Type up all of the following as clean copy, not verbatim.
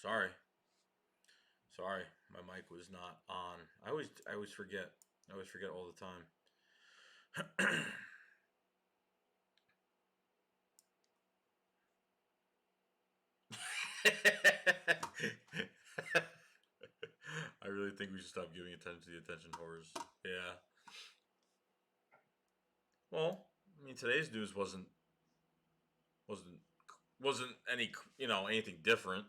Sorry, my mic was not on. I always forget. I always forget all the time. I really think we should stop giving attention to the attention whores. Yeah. Well, I mean, today's news wasn't wasn't any anything different.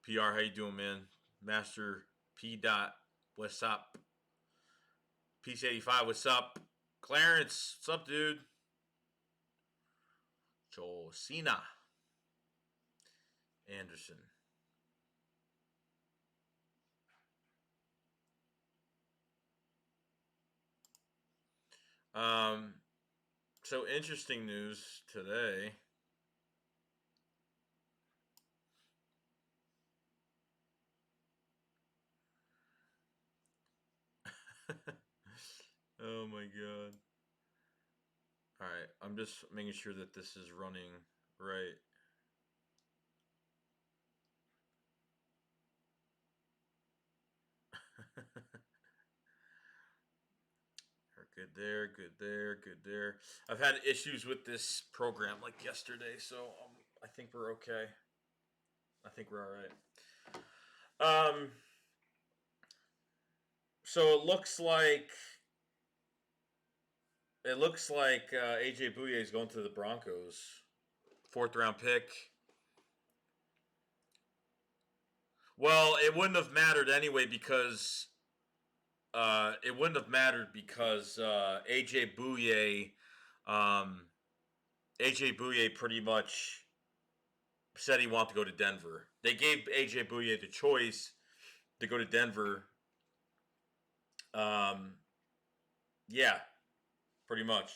PR, how you doing, man? Master P. Dot, what's up? Peace 85, what's up? Clarence, what's up, dude? Josina Anderson. Um, so interesting news today. Oh my god. All right, I'm just making sure that this is running right. Good there, good there, good there. I've had issues with this program like yesterday, so I think we're okay. I think we're all right. Um, so it looks like AJ Bouye is going to the Broncos, fourth round pick. Well, it wouldn't have mattered anyway because um, AJ Bouye pretty much said he wanted to go to Denver. They gave AJ Bouye the choice to go to Denver. Um, yeah, pretty much.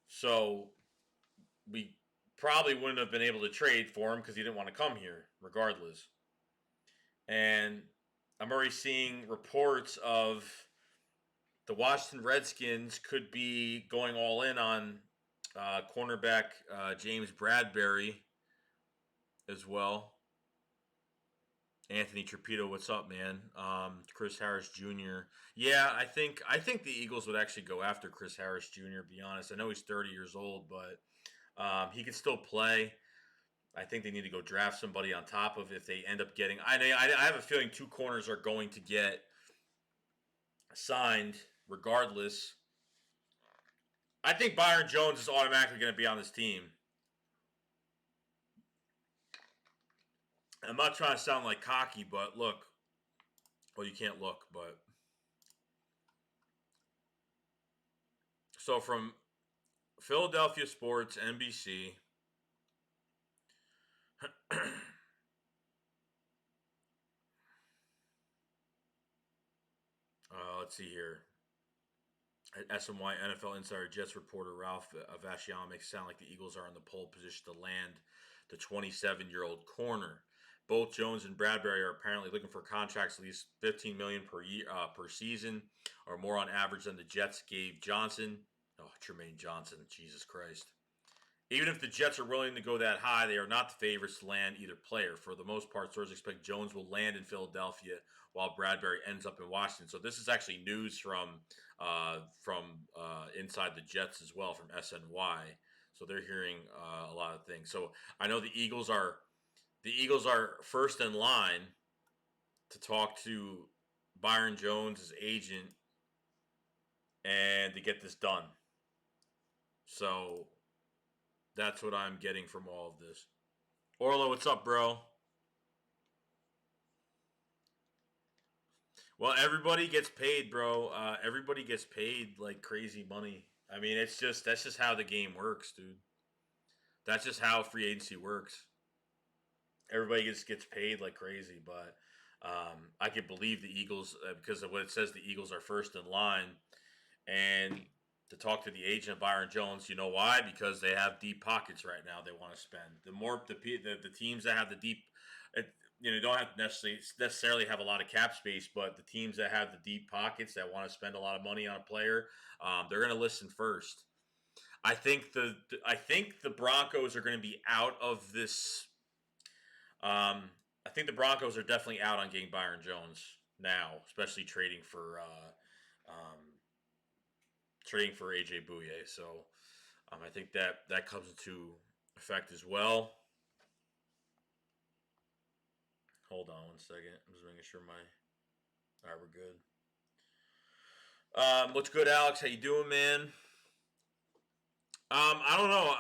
So we probably wouldn't have been able to trade for him because he didn't want to come here, regardless. And I'm already seeing reports of the Washington Redskins could be going all in on cornerback James Bradbury as well. Anthony Trapito, what's up, man? Chris Harris Jr. Yeah, I think the Eagles would actually go after Chris Harris Jr. To be honest, I know he's 30 years old, but he can still play. I think they need to go draft somebody on top of if they end up getting. I have a feeling two corners are going to get signed regardless. I think Byron Jones is automatically going to be on this team. I'm not trying to sound like cocky, but look. Well, you can't look, but so from Philadelphia Sports, NBC. Let's see here. At SMY NFL Insider Jets reporter Ralph Vashian makes it sound like the Eagles are in the pole position to land the 27-year-old corner. Both Jones and Bradbury are apparently looking for contracts at least $15 million per year per season, or more on average than the Jets gave Johnson. Oh, Tremaine Johnson, Jesus Christ! Even if the Jets are willing to go that high, they are not the favorites to land either player. For the most part, sources expect Jones will land in Philadelphia while Bradbury ends up in Washington. So this is actually news from inside the Jets as well, from SNY. So they're hearing a lot of things. So I know the Eagles are first in line to talk to Byron Jones' agent and to get this done. So that's what I'm getting from all of this. Orlo, what's up, bro? Well, everybody gets paid, bro. Everybody gets paid like crazy money. I mean, that's just how the game works, dude. That's just how free agency works. Everybody gets paid like crazy, but I could believe the Eagles because of what it says. The Eagles are first in line, and to talk to the agent Byron Jones. You know why? Because they have deep pockets right now. They want to spend the more the teams that have the deep. Don't have to necessarily have a lot of cap space, but the teams that have the deep pockets that want to spend a lot of money on a player, they're going to listen first. I think the Broncos are going to be out of this. I think the Broncos are definitely out on getting Byron Jones now, especially trading for AJ Bouye. So I think that comes into effect as well. Hold on one second. I'm just making sure my. All right, we're good. What's good, Alex? How you doing, man? I don't know.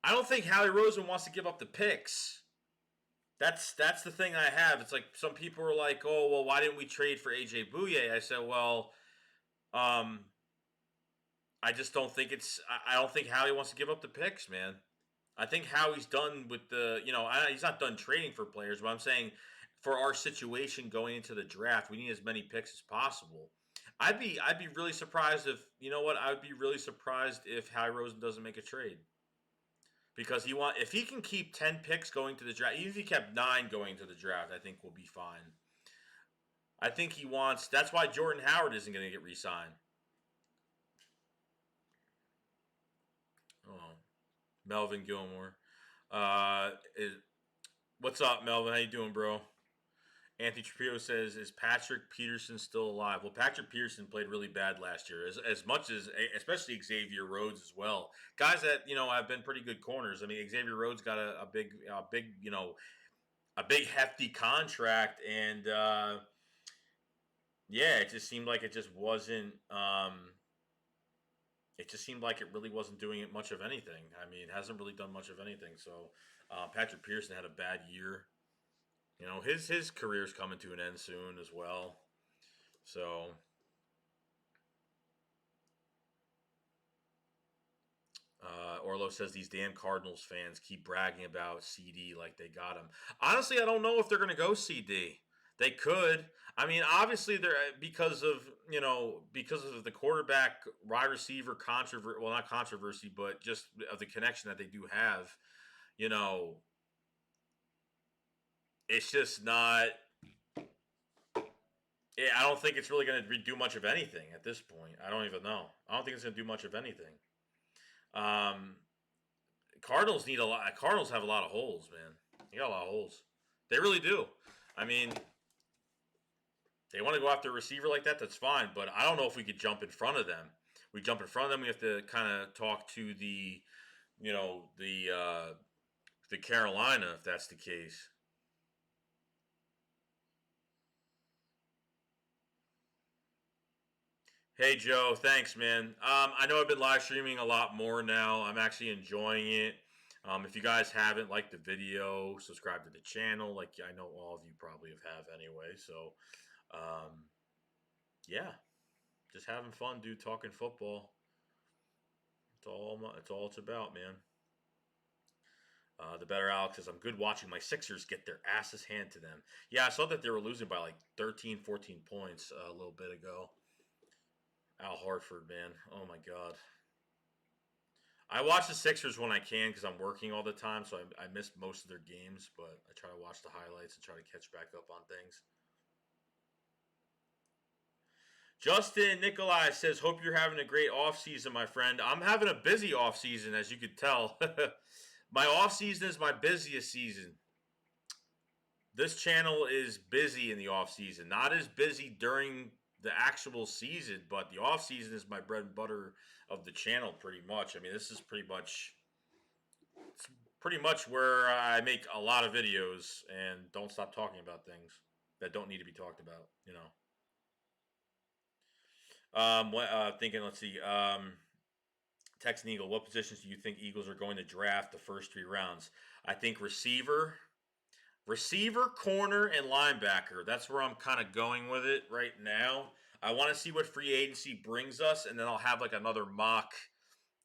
I don't think Howie Roseman wants to give up the picks. That's the thing I have. It's like some people are like, "Oh, well, why didn't we trade for AJ Bouye?" I said, "Well, um, I just don't think it's. I don't think Howie wants to give up the picks, man. I think Howie's done with the. He's not done trading for players, but I'm saying for our situation going into the draft, we need as many picks as possible. I'd be really surprised if I would be really surprised if Howie Rosen doesn't make a trade because if he can keep 10 picks going to the draft, even if he kept 9 going to the draft, I think we'll be fine. I think he wants. That's why Jordan Howard isn't going to get re-signed. Oh, Melvin Gilmore. Uh, is, what's up, Melvin? How you doing, bro? Anthony Trujillo says, "Is Patrick Peterson still alive?" Well, Patrick Peterson played really bad last year, as much as especially Xavier Rhodes as well. Guys that have been pretty good corners. I mean, Xavier Rhodes got a big hefty contract, and yeah, it just seemed like it just wasn't. It just seemed like it really wasn't doing it much of anything. I mean, it hasn't really done much of anything. So Patrick Pearson had a bad year. His career's coming to an end soon as well. So Orlo says these damn Cardinals fans keep bragging about CD like they got him. Honestly, I don't know if they're going to go CD. They could. I mean, obviously they're because of the quarterback wide receiver controversy. Well, not controversy, but just of the connection that they do have. You know, it's just not. Yeah, I don't think it's really going to do much of anything at this point. I don't even know. I don't think it's going to do much of anything. Um, Cardinals need a lot. Cardinals have a lot of holes, man. They got a lot of holes. They really do. I mean, they want to go after a receiver like that. That's fine, but I don't know if we could jump in front of them. We jump in front of them. We have to kind of talk to the Carolina if that's the case. Hey Joe, thanks man. I know I've been live streaming a lot more now. I'm actually enjoying it. If you guys haven't liked the video, subscribe to the channel. Like I know all of you probably have anyway. So, um, yeah, just having fun, dude. Talking football. It's all it's about, man. The better Alex says, I'm good watching my Sixers get their asses handed to them. Yeah, I saw that they were losing by like 13, 14 points a little bit ago. Al Hartford, man. Oh my God. I watch the Sixers when I can because I'm working all the time, so I missed most of their games, but I try to watch the highlights and try to catch back up on things. Justin Nikolai says, hope you're having a great off season, my friend. I'm having a busy off season, as you could tell. My off season is my busiest season. This channel is busy in the off season. Not as busy during the actual season, but the off season is my bread and butter of the channel pretty much. I mean, this is pretty much where I make a lot of videos and don't stop talking about things that don't need to be talked about, Thinking, let's see. Texan Eagle, what positions do you think Eagles are going to draft the first 3 rounds? I think receiver, corner, and linebacker. That's where I'm kind of going with it right now. I want to see what free agency brings us, and then I'll have like another mock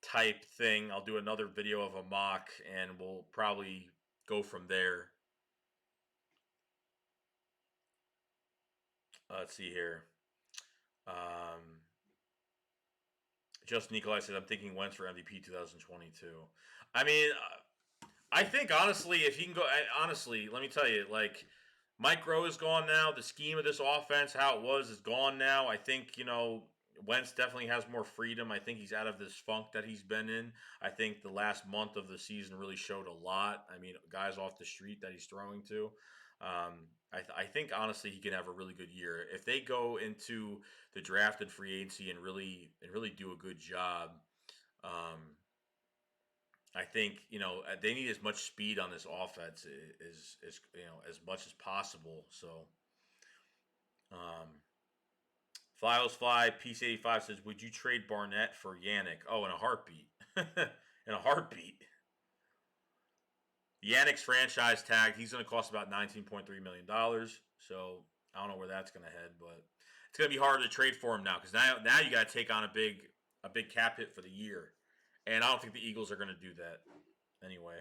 type thing. I'll do another video of a mock, and we'll probably go from there. Let's see here. Justin Nikolai said, I'm thinking Wentz for MVP 2022. I mean, I think honestly, if he can go, honestly, let me tell you, like Mike Rowe is gone now. The scheme of this offense, how it was, is gone now. I think Wentz definitely has more freedom. I think he's out of this funk that he's been in. I think the last month of the season really showed a lot. I mean, guys off the street that he's throwing to. I think honestly he can have a really good year if they go into the draft and free agency and really do a good job. Um, I think they need as much speed on this offense as as much as possible. So um, Flyos Fly Peace 85 says, "Would you trade Barnett for Yannick?" Oh, in a heartbeat. In a heartbeat. Yannick's franchise tag. He's going to cost about $19.3 million. So I don't know where that's going to head, but it's going to be hard to trade for him now because now you got to take on a big cap hit for the year, and I don't think the Eagles are going to do that anyway.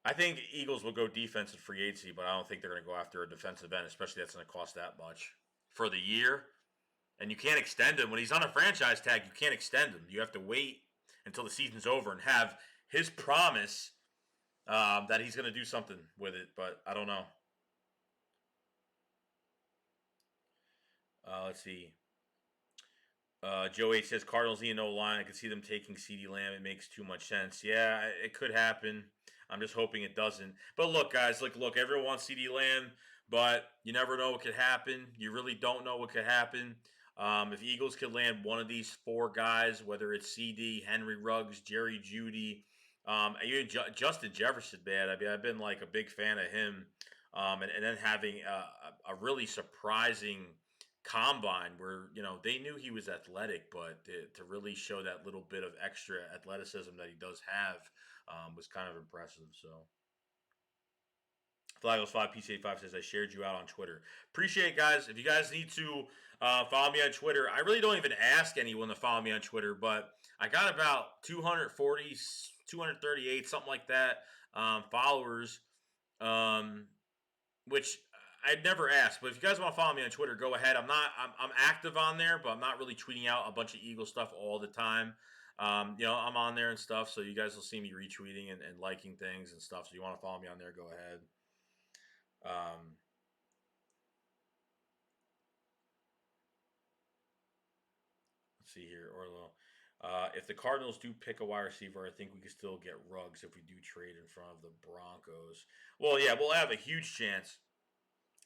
I think Eagles will go defensive free agency, but I don't think they're going to go after a defensive end, especially that's going to cost that much for the year. And you can't extend him when he's on a franchise tag. You can't extend him. You have to wait until the season's over and have his promise that he's going to do something with it. But I don't know. Let's see. Joe H says Cardinals need no line. I can see them taking CeeDee Lamb. It makes too much sense. Yeah, it could happen. I'm just hoping it doesn't. But look, guys, look. Everyone wants CeeDee Lamb, but you never know what could happen. You really don't know what could happen. If Eagles could land one of these four guys, whether it's CD, Henry Ruggs, Jerry Jeudy, even Justin Jefferson, man. I mean, I've been like a big fan of him, and then having a really surprising combine where they knew he was athletic, but to really show that little bit of extra athleticism that he does have was kind of impressive. So Flagos 5 PC85 says I shared you out on Twitter. Appreciate it, guys. If you guys need to follow me on Twitter, I really don't even ask anyone to follow me on Twitter, but I got about 240, 238, something like that followers, um, which I'd never asked. But if you guys want to follow me on Twitter, go ahead. I'm active on there, but I'm not really tweeting out a bunch of Eagle stuff all the time. I'm on there and stuff, so you guys will see me retweeting and liking things and stuff. So you want to follow me on there, go ahead. Let's see here, Orlo. If the Cardinals do pick a wide receiver, I think we can still get Ruggs if we do trade in front of the Broncos. Well, yeah, we'll have a huge chance.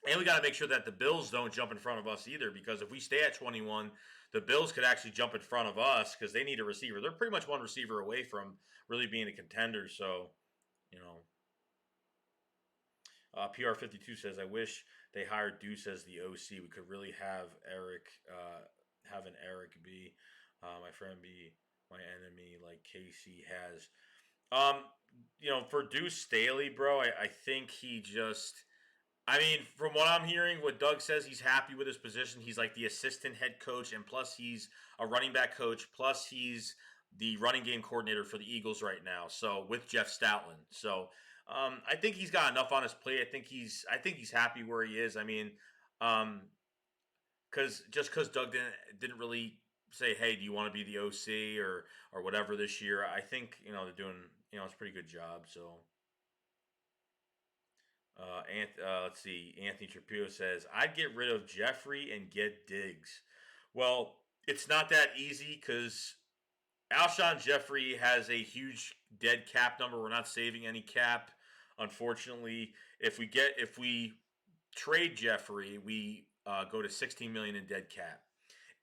And we got to make sure that the Bills don't jump in front of us either, because if we stay at 21, the Bills could actually jump in front of us because they need a receiver. They're pretty much one receiver away from really being a contender. So, you know, PR52 says, I wish they hired Deuce as the OC. We could really have have an Eric be my friend be my enemy like KC has. Um, for Deuce Staley, bro, I think he just. I mean, from what I'm hearing, what Doug says, he's happy with his position. He's like the assistant head coach, and plus he's a running back coach, plus he's the running game coordinator for the Eagles right now. So with Jeff Stoutland, so I think he's got enough on his plate. I think he's happy where he is. I mean, because Doug didn't really say, hey, do you want to be the OC or whatever this year? I think they're doing it's a pretty good job. So. Let's see. Anthony Trapillo says, I'd get rid of Jeffrey and get Diggs. Well, it's not that easy because Alshon Jeffrey has a huge dead cap number. We're not saving any cap, unfortunately. If we trade Jeffrey, we go to 16 million in dead cap.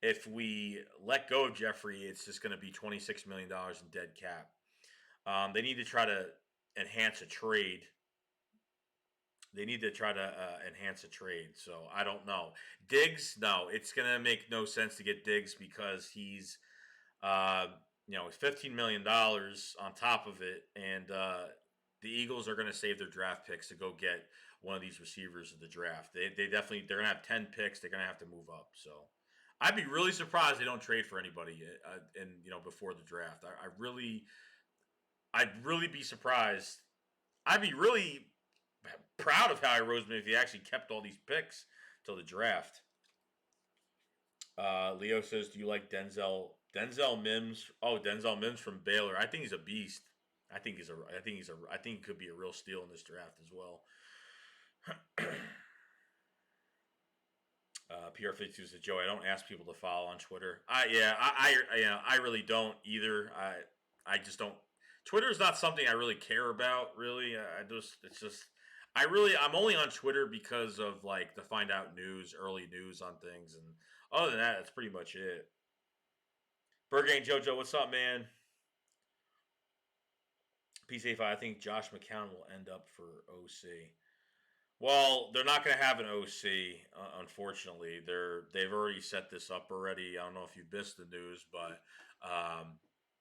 If we let go of Jeffrey, it's just going to be $26 million in dead cap. They need to try to enhance a trade. They need to try to enhance a trade. So I don't know. Diggs, no, it's gonna make no sense to get Diggs because he's, uh, $15 million on top of it, and the Eagles are gonna save their draft picks to go get one of these receivers in the draft. They're gonna have 10 picks. They're gonna have to move up. So I'd be really surprised they don't trade for anybody, before the draft. I'd really be surprised. I'd be really proud of Howie Roseman if he actually kept all these picks till the draft. Leo says, "Do you like Denzel Mims? Oh, Denzel Mims from Baylor. I think he's a beast. I think he could be a real steal in this draft as well." PR52 says, Joe, I don't ask people to follow on Twitter. I really don't either. I just don't. Twitter is not something I really care about. Really, it's just I'm only on Twitter because of like to find out news, early news on things, and other than that, that's pretty much it. Burgang Jojo, what's up, man? PCA5, I think Josh McCown will end up for OC. Well, they're not going to have an OC, unfortunately. They've already set this up already. I don't know if you missed the news, but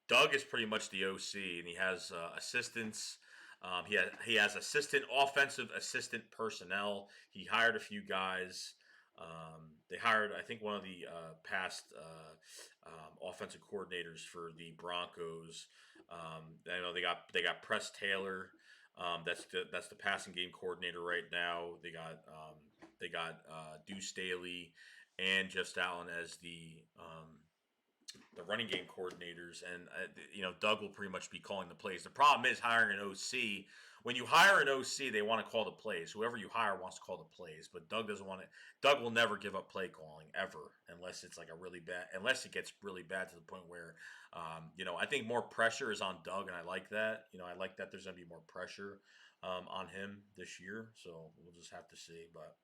Doug is pretty much the OC, and he has assistants. He has offensive assistant personnel. He hired a few guys. They hired, I think, one of the past offensive coordinators for the Broncos. I know they got Press Taylor. That's the passing game coordinator right now. They got Deuce Staley and Jeff Stoutland as the running game coordinators, and Doug will pretty much be calling the plays. The problem is hiring an OC. When you hire an OC, they want to call the plays. Whoever you hire wants to call the plays, but Doug doesn't want to. Doug will never give up play calling ever, unless it's like unless it gets really bad to the point where, I think more pressure is on Doug, and I like that. I like that there's going to be more pressure on him this year. So we'll just have to see, but.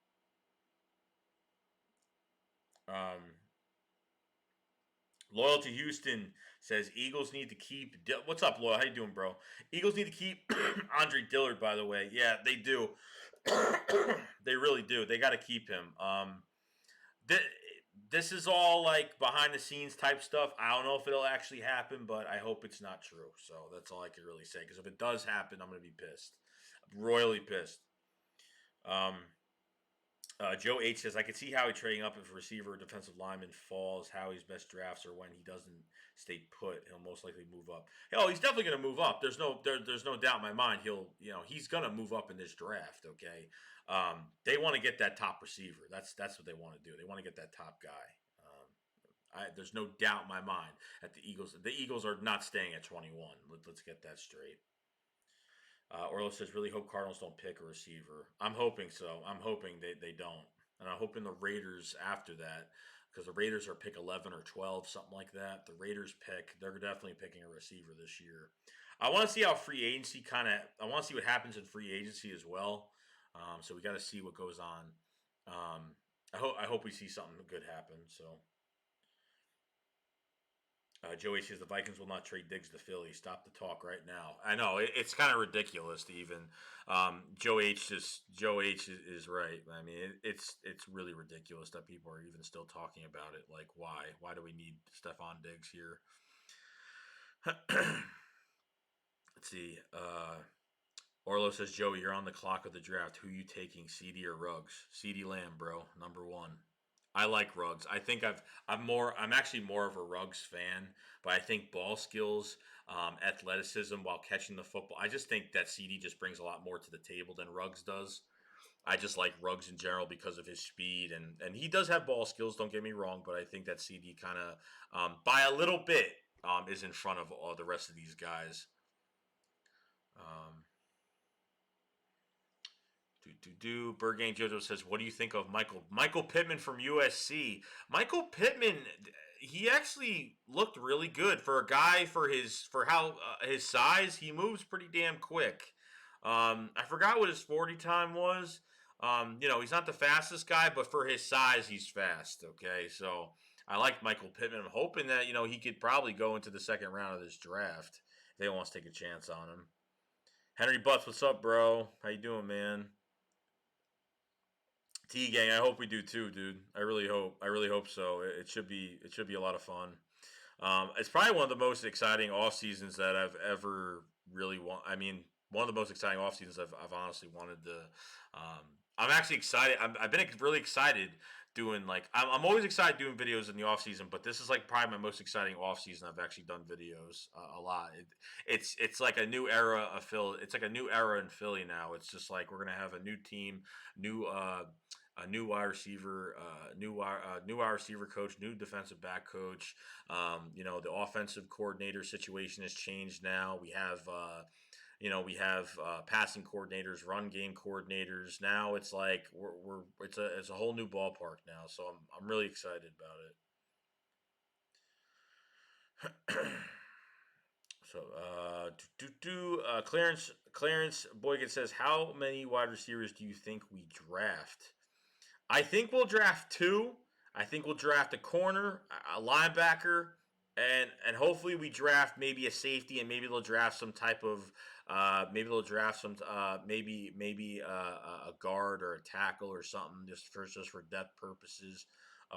Loyalty Houston says Eagles need to keep. What's up, Loyal? How you doing, bro? Eagles need to keep Andre Dillard. By the way, yeah, they do. They really do. They got to keep him. This is all like behind the scenes type stuff. I don't know if it'll actually happen, but I hope it's not true. So that's all I can really say. Because if it does happen, I'm gonna be pissed, royally pissed. Joe H says, I could see Howie trading up if a receiver or defensive lineman falls. Howie's best drafts are when he doesn't stay put. He'll most likely move up. Hell, he's definitely going to move up. There's no doubt in my mind. He's going to move up in this draft. Okay, they want to get that top receiver. That's what they want to do. They want to get that top guy. There's no doubt in my mind that the Eagles are not staying at 21. Let's get that straight. Orlo says, really hope Cardinals don't pick a receiver. I'm hoping so. I'm hoping they don't. And I'm hoping the Raiders after that, because the Raiders are pick 11 or 12, something like that. The Raiders they're definitely picking a receiver this year. I want to see how free agency I want to see what happens in free agency as well. So we got to see what goes on. I hope we see something good happen. So. Joey says the Vikings will not trade Diggs to Philly. Stop the talk right now. I know it's kind of ridiculous to even. Joe H is right. I mean, it's really ridiculous that people are even still talking about it. Like, why? Why do we need Stephon Diggs here? Let's see. Orlo says, Joey, you're on the clock of the draft. Who you taking, CD or Ruggs? CD Lamb, bro, number one. I like Ruggs. I think I'm actually more of a Ruggs fan, but I think ball skills, athleticism while catching the football. I just think that CD just brings a lot more to the table than Ruggs does. I just like Ruggs in general because of his speed, and he does have ball skills. Don't get me wrong, but I think that CD kind of by a little bit is in front of all the rest of these guys. Bergane Jojo says, "What do you think of Michael Pittman from USC?" Michael Pittman, he actually looked really good for a guy for how his size. He moves pretty damn quick. I forgot what his 40 time was. He's not the fastest guy, but for his size, he's fast. Okay, so I like Michael Pittman. I'm hoping that he could probably go into the second round of this draft if they want to take a chance on him. Henry Butts, what's up, bro? How you doing, man? T gang, I hope we do too, dude. I really hope so. It should be a lot of fun. It's probably one of the most exciting off seasons that I've ever really want. I mean, one of the most exciting off seasons I've honestly wanted to. I'm actually excited. I've been really excited doing I'm always excited doing videos in the off season, but this is like probably my most exciting off season I've actually done videos a lot. It's like a new era of Philly. It's like a new era in Philly now. It's just like we're gonna have a new team, new a new wide receiver, new wide receiver coach, new defensive back coach. The offensive coordinator situation has changed now. We have We have passing coordinators, run game coordinators. Now it's like it's a whole new ballpark now. So I'm really excited about it. So, Clarence Boygan says, "How many wide receivers do you think we draft?" I think we'll draft two. I think we'll draft a corner, a linebacker, and hopefully we draft maybe a safety, and maybe they'll draft some type of maybe they'll draft some maybe a guard or a tackle or something just for depth purposes.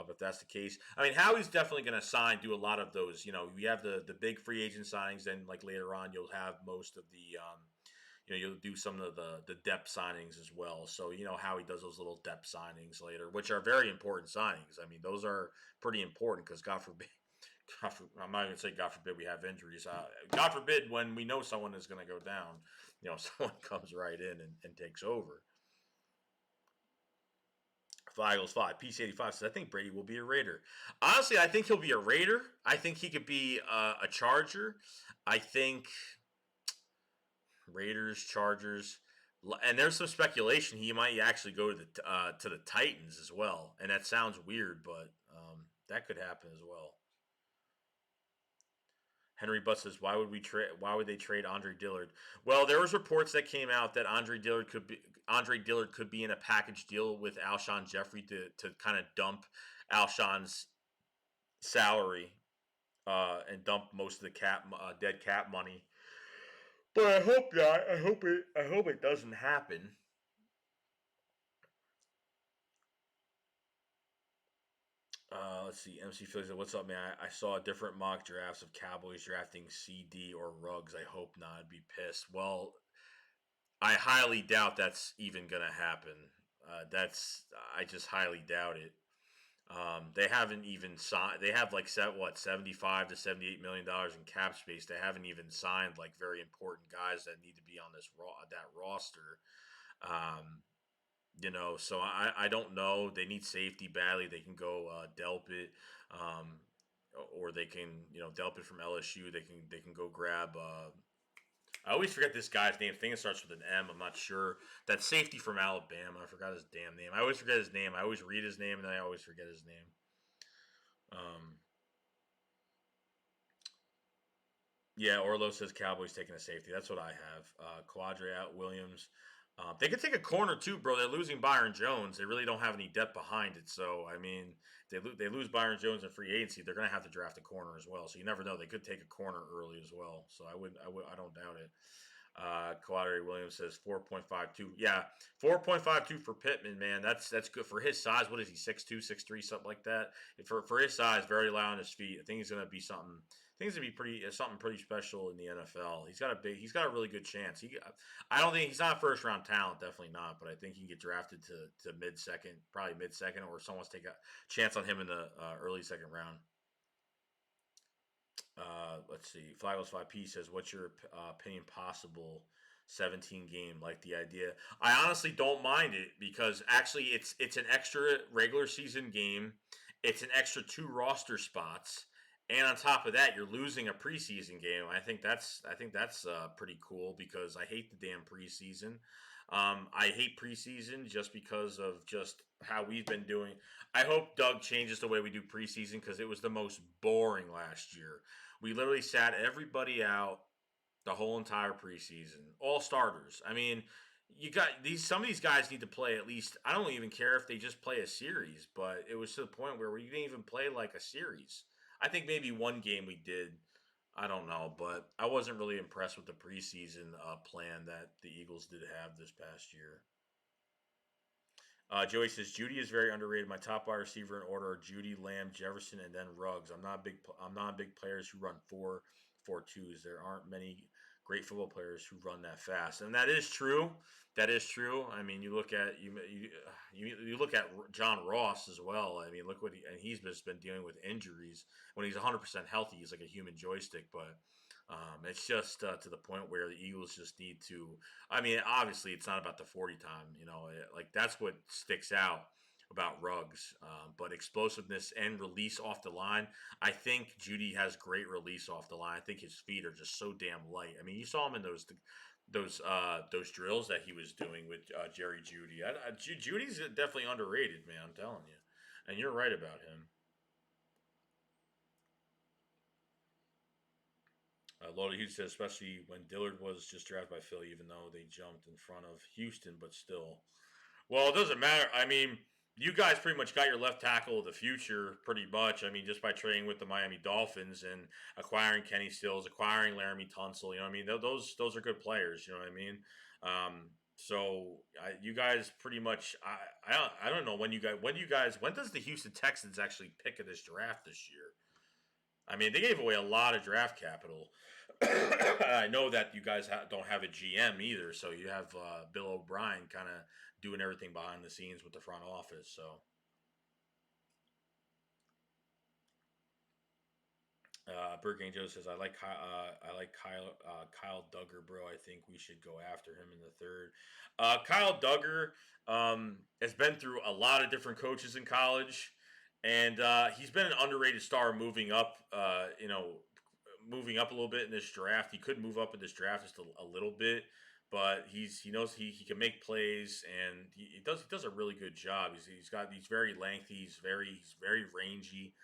If that's the case, I mean Howie's definitely going to do a lot of those. We have the big free agent signings, then like later on you'll have most of the you'll do some of the depth signings as well. So how he does those little depth signings later, which are very important signings. I mean, those are pretty important because God forbid, I'm not even saying God forbid we have injuries. God forbid when we know someone is going to go down, someone comes right in and takes over. Eagles 5. PC85 says, I think Brady will be a Raider. Honestly, I think he'll be a Raider. I think he could be a Charger. I think Raiders, Chargers, and there's some speculation he might actually go to the Titans as well. And that sounds weird, but that could happen as well. Henry Butt says, "Why would we trade? Why would they trade Andre Dillard?" Well, there was reports that came out that Andre Dillard could be in a package deal with Alshon Jeffrey to kind of dump Alshon's salary and dump most of the dead cap money. But I hope not. I hope it doesn't happen. Let's see. MC Phillies, what's up, man? I saw different mock drafts of Cowboys drafting CD or Ruggs. I hope not. I'd be pissed. Well, I highly doubt that's even gonna happen. That's I just highly doubt it. They haven't even signed. They have like set what $75 to $78 million in cap space. They haven't even signed like very important guys that need to be on that roster. Um, so I don't know. They need safety badly. They can go Delpit, um, or they can Delpit from LSU. They can go grab. I always forget this guy's name. I think it starts with an M. I'm not sure. That safety from Alabama. I forgot his damn name. I always forget his name. I always read his name and then I always forget his name. Um, yeah, Orlo says Cowboys taking a safety. That's what I have. Quadre out, Williams. They could take a corner too, bro. They're losing Byron Jones. They really don't have any depth behind it. So I mean, they lose Byron Jones in free agency. They're going to have to draft a corner as well. So you never know. They could take a corner early as well. So I don't doubt it. Quadri Williams says 4.52. Yeah, 4.52 for Pittman, man. That's good for his size. What is he? 6'2", 6'3", something like that. For his size, very loud on his feet. I think he's gonna be something. I think he's gonna be something pretty special in the NFL. He's got a really good chance. I don't think he's not a first round talent, definitely not. But I think he can get drafted to mid second, probably mid second, or someone's take a chance on him in the early second round. Let's see. Flagos 5P says, "What's your opinion? Possible 17 game, like the idea?" I honestly don't mind it because actually it's an extra regular season game. It's an extra two roster spots, and on top of that, you're losing a preseason game. I think that's pretty cool because I hate the damn preseason. I hate preseason just because of just how we've been doing. I hope Doug changes the way we do preseason because it was the most boring last year. We literally sat everybody out the whole entire preseason, all starters. I mean, you got these. Some of these guys need to play at least. I don't even care if they just play a series, but it was to the point where we didn't even play like a series. I think maybe one game we did. I don't know, but I wasn't really impressed with the preseason plan that the Eagles did have this past year. Joey says Judy is very underrated. My top wide receiver in order are Judy, Lamb, Jefferson, and then Ruggs. I'm not big players who run 4.42s. There aren't many great football players who run that fast, and that is true. That is true. I mean, you look at John Ross as well. I mean, look and he's just been dealing with injuries. When he's 100% healthy, he's like a human joystick, but it's just to the point where the Eagles just need to. I mean, obviously, it's not about the 40 time. Like that's what sticks out about Ruggs. But explosiveness and release off the line. I think Judy has great release off the line. I think his feet are just so damn light. I mean, you saw him in those drills that he was doing with Jerry Judy. Judy's definitely underrated, man. I'm telling you, and you're right about him. Loaded Hughes said, especially when Dillard was just drafted by Philly, even though they jumped in front of Houston, but still. Well, it doesn't matter. I mean, you guys pretty much got your left tackle of the future, pretty much. I mean, just by trading with the Miami Dolphins and acquiring Kenny Stills, acquiring Laramie Tunsil. You know what I mean? Those are good players. You know what I mean? You guys pretty much. I don't know when does the Houston Texans actually pick in this draft this year? I mean, they gave away a lot of draft capital. I know that you guys don't have a GM either, so you have Bill O'Brien kind of doing everything behind the scenes with the front office. So, Burger Joe says, I like Kyle Duggar, bro. I think we should go after him in the third." Kyle Duggar has been through a lot of different coaches in college, and he's been an underrated star moving up a little bit in this draft. He could move up in this draft just a little bit, but he knows he can make plays, and he does a really good job. He's very lengthy. He's very rangy.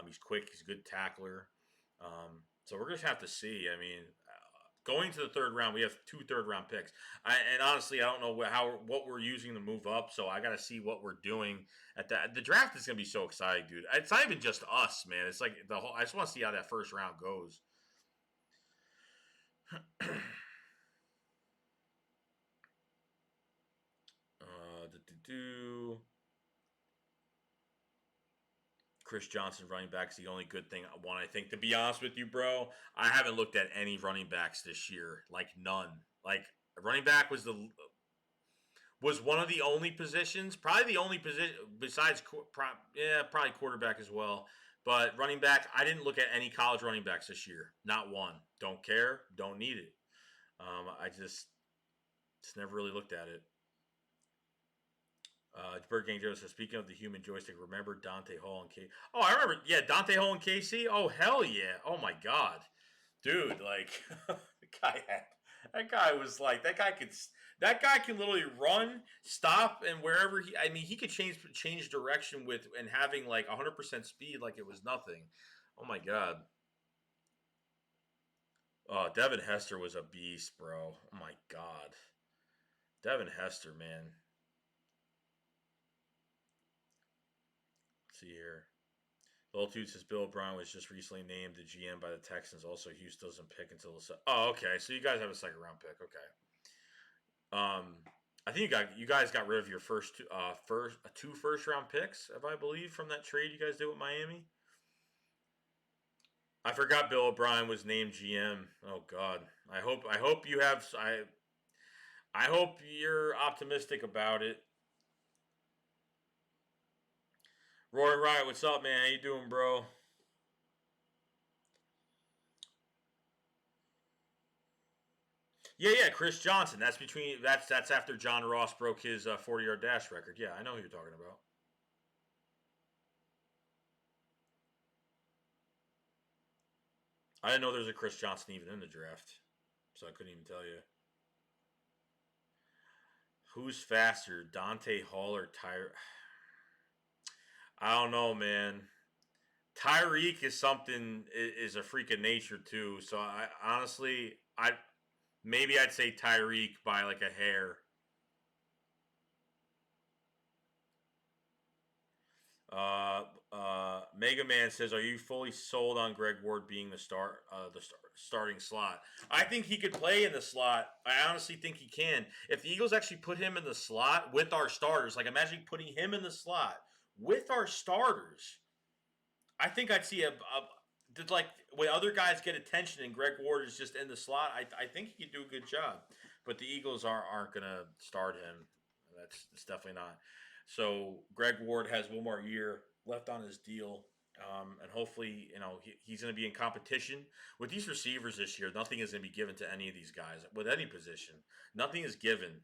He's quick. He's a good tackler. So we're gonna have to see. I mean, going to the third round, we have two third round picks. And honestly, I don't know what we're using to move up. So I got to see what we're doing at that. The draft is gonna be so exciting, dude. It's not even just us, man. It's like the whole. I just want to see how that first round goes. Do Chris Johnson running back is the only good thing. One, I think, to be honest with you, bro, I haven't looked at any running backs this year, like none. Like running back was one of the only positions, probably the only position besides, probably quarterback as well. But running back, I didn't look at any college running backs this year. Not one. Don't care. Don't need it. I just never really looked at it. Bird Gang Joe says, speaking of the human joystick, remember Dante Hall and KC? Oh, I remember. Yeah, Dante Hall and KC. Oh, hell yeah. Oh, my God. Dude, like, that guy was like, that guy can literally run, stop, and wherever I mean, he could change direction with, and having like 100% speed like it was nothing. Oh, my God. Oh, Devin Hester was a beast, bro. Oh, my God. Devin Hester, man. Let's see here. Lultude says Bill O'Brien was just recently named the GM by the Texans. Also, Houston doesn't pick until the. Oh, okay. So you guys have a second round pick. Okay. I think you guys got rid of your two first round picks, if I believe, from that trade you guys did with Miami. I forgot Bill O'Brien was named GM. Oh God. I hope you have. I hope you're optimistic about it. Roy Riot, what's up, man? How you doing, bro? Yeah, Chris Johnson. That's after John Ross broke his 40-yard dash record. Yeah, I know who you're talking about. I didn't know there was a Chris Johnson even in the draft, so I couldn't even tell you. Who's faster, Dante Hall or Tyre? I don't know, man. Tyreek is something is a freak of nature too. So I honestly, I'd say Tyreek by like a hair. Uh, Mega Man says, "Are you fully sold on Greg Ward being starting slot?" I think he could play in the slot. I honestly think he can. If the Eagles actually put him in the slot with our starters, like imagine putting him in the slot with our starters, I think I'd see like when other guys get attention and Greg Ward is just in the slot. I think he could do a good job, but the Eagles aren't gonna start him. That's definitely not. So Greg Ward has one more year left on his deal, and hopefully, he's going to be in competition with these receivers this year. Nothing is going to be given to any of these guys with any position. Nothing is given.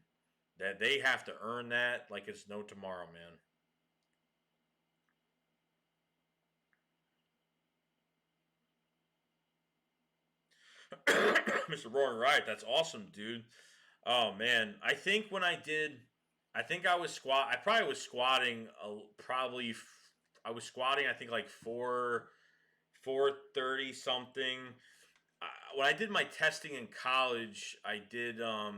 That they have to earn that like it's no tomorrow, man. Mr. Roaring Riot, that's awesome, dude. Oh man, I think when I did, I think I was squat. I probably was squatting. I was squatting. I think like 430 something. When I did my testing in college, I did. I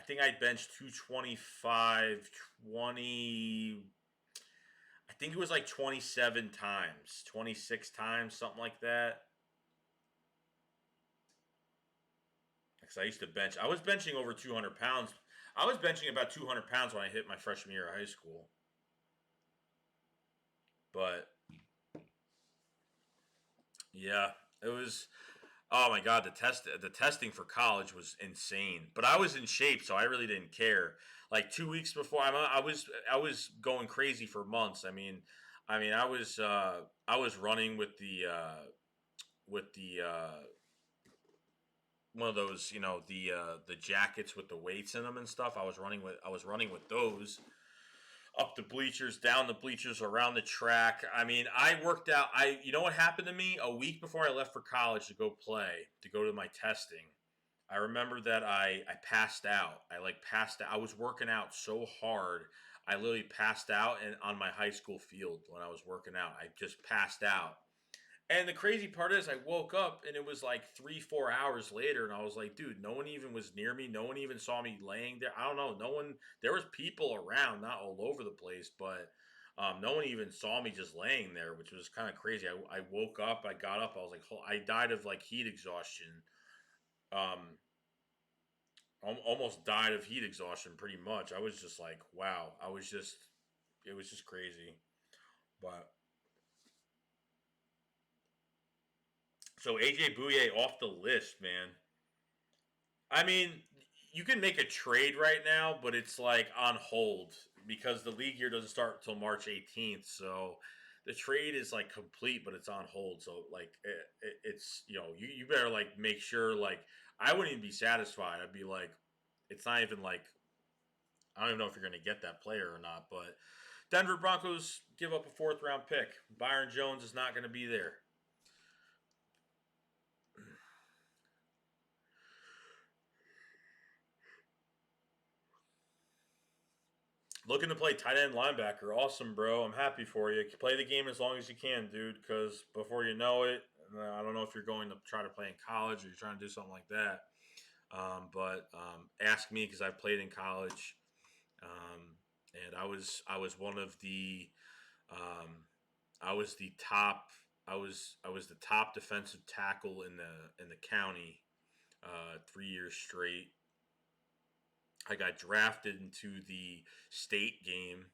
think I benched 225, 20. I think it was like 27 times, 26 times, something like that. Because I used to bench. I was benching over 200 pounds. I was benching about 200 pounds when I hit my freshman year of high school. But yeah, it was. Oh my god, the testing for college was insane. But I was in shape, so I really didn't care. Like 2 weeks before, I was going crazy for months. I was running with the one of those, the jackets with the weights in them and stuff. I was running with those up the bleachers, down the bleachers, around the track. I mean, I worked out. You know what happened to me a week before I left for college to go play, to go to my testing. I remember that I passed out. I like passed out. I was working out so hard. I literally passed out and on my high school field when I was working out. I just passed out. And the crazy part is, I woke up and it was like 3, 4 hours later, and I was like, dude, no one even was near me. No one even saw me laying there. I don't know. No one, there was people around, not all over the place, but no one even saw me just laying there, which was kind of crazy. I woke up, I got up, I was like, I died of like heat exhaustion. Um, Almost died of heat exhaustion pretty much. I was just like, wow. It was just crazy. But so AJ Bouye off the list, man. I mean, you can make a trade right now, but it's like on hold because the league year doesn't start until March 18th. So the trade is like complete, but it's on hold. So like it's you better like make sure like I wouldn't even be satisfied. I'd be like, it's not even like I don't even know if you're going to get that player or not. But Denver Broncos give up a fourth round pick. Byron Jones is not going to be there. Looking to play tight end linebacker. Awesome, bro. I'm happy for you. Play the game as long as you can, dude, because before you know it, I don't know if you're going to try to play in college or you're trying to do something like that. But ask me because I played in college, um, and I was one of the um, I was the top I was the top defensive tackle in the county 3 years straight. I got drafted into the state game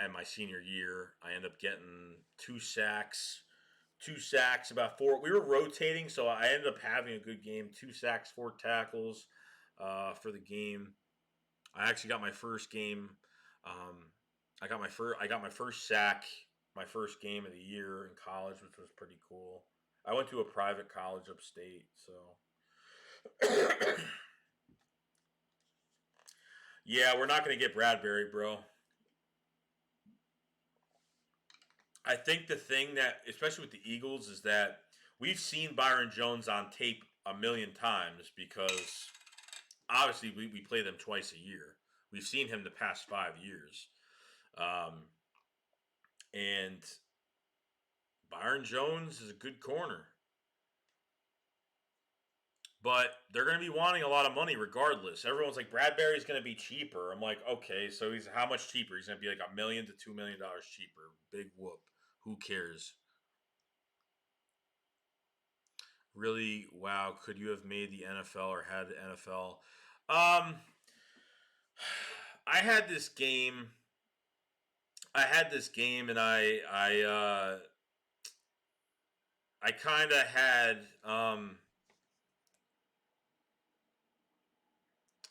at my senior year. I ended up getting 2 sacks, about four. We were rotating, so I ended up having a good game. 2 sacks, 4 tackles for the game. I actually got my first game. Um, I got my first sack, my first game of the year in college, which was pretty cool. I went to a private college upstate, so yeah, we're not going to get Bradbury, bro. I think the thing that, especially with the Eagles, is that we've seen Byron Jones on tape a million times because obviously we play them twice a year. We've seen him the past 5 years. Um, and Byron Jones is a good corner. But they're going to be wanting a lot of money regardless. Everyone's like, Bradbury's going to be cheaper. I'm like, okay, so he's how much cheaper? He's going to be like $1 million to $2 million cheaper. Big whoop. Who cares? Really, wow, could you have made the NFL or had the NFL? Um, I had this game. I had this game, and I kind of had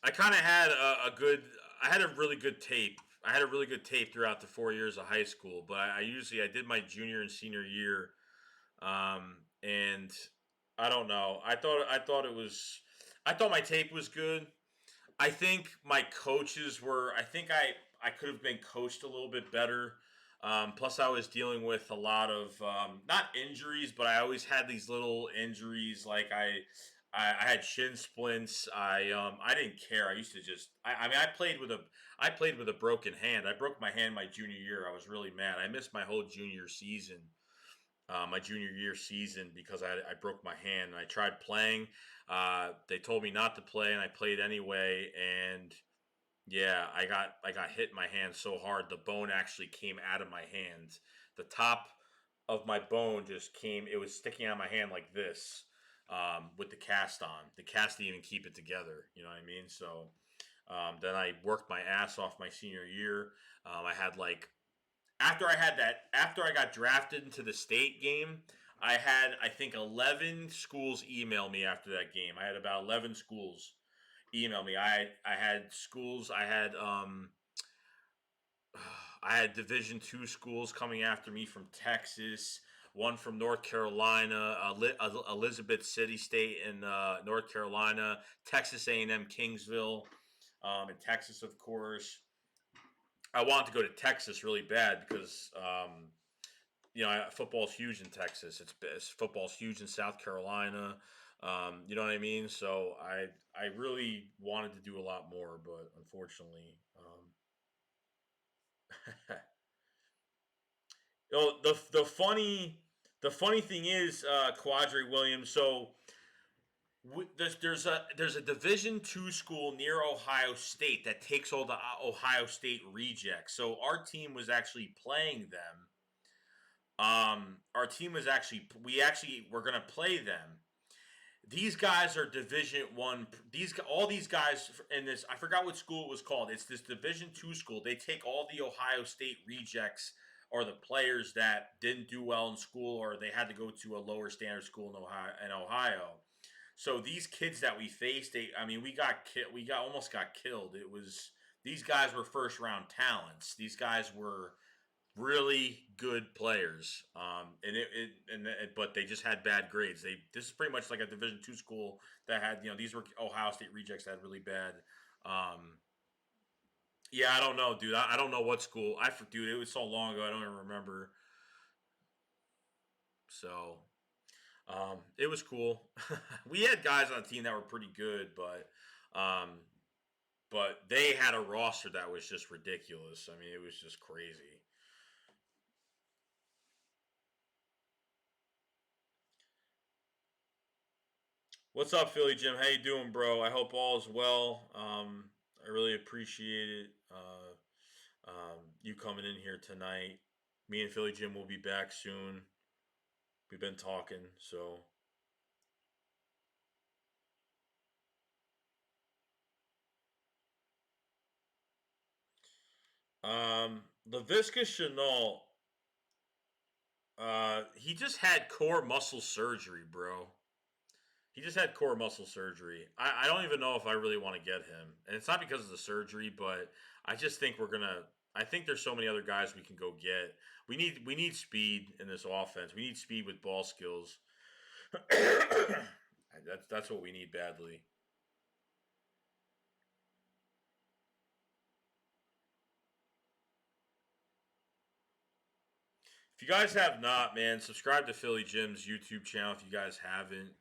I kind of had a good. I had a really good tape. I had a really good tape throughout the 4 years of high school, but I did my junior and senior year, and I don't know. I thought my tape was good. I think my coaches were. I could have been coached a little bit better. Plus, I was dealing with a lot of not injuries, but I always had these little injuries. Like I had shin splints. I didn't care. I used to just I mean I played with a broken hand. I broke my hand my junior year. I was really mad. I missed my whole junior season, my junior year season because I broke my hand and I tried playing. They told me not to play and I played anyway. And yeah, I got hit in my hand so hard the bone actually came out of my hand. The top of my bone just came. It was sticking out of my hand like this, with the cast on. The cast didn't even keep it together. You know what I mean? So then I worked my ass off my senior year. I had like after I got drafted into the state game. I had I think 11 schools email me after that game. I had about 11 schools email me. I had schools. I had Division II schools coming after me from Texas, one from North Carolina, Elizabeth City State in North Carolina, Texas A&M Kingsville, in Texas, of course. I wanted to go to Texas really bad because football's huge in Texas. Football's huge in South Carolina. You know what I mean? So I really wanted to do a lot more, but unfortunately, the funny thing is, Quadri Williams. So there's a Division II school near Ohio State that takes all the Ohio State rejects. So our team was actually playing them. Our team was actually we actually were gonna play them. These guys are Division 1. These guys in this, I forgot what school it was called. It's this Division 2 school. They take all the Ohio State rejects or the players that didn't do well in school or they had to go to a lower standard school in Ohio. So these kids that we faced, I mean, we got almost got killed. It was These guys were first round talents. These guys were really good players. But they just had bad grades. This is pretty much like a Division 2 school that had these were Ohio State rejects that had really bad. Um, yeah, I don't know, dude. I don't know what school. Dude, it was so long ago. I don't even remember. So it was cool. We had guys on the team that were pretty good, um, but they had a roster that was just ridiculous. I mean, it was just crazy. What's up, Philly Jim? How you doing, bro? I hope all is well. I really appreciate it. You coming in here tonight. Me and Philly Jim will be back soon. We've been talking, so Lavisca Chenault. He just had core muscle surgery, bro. He just had core muscle surgery. I don't even know if I really want to get him, and it's not because of the surgery, but I just think we're gonna. I think there's so many other guys we can go get. We need speed in this offense. We need speed with ball skills. That's what we need badly. If you guys have not, man, subscribe to Philly Jim's YouTube channel. If you guys haven't,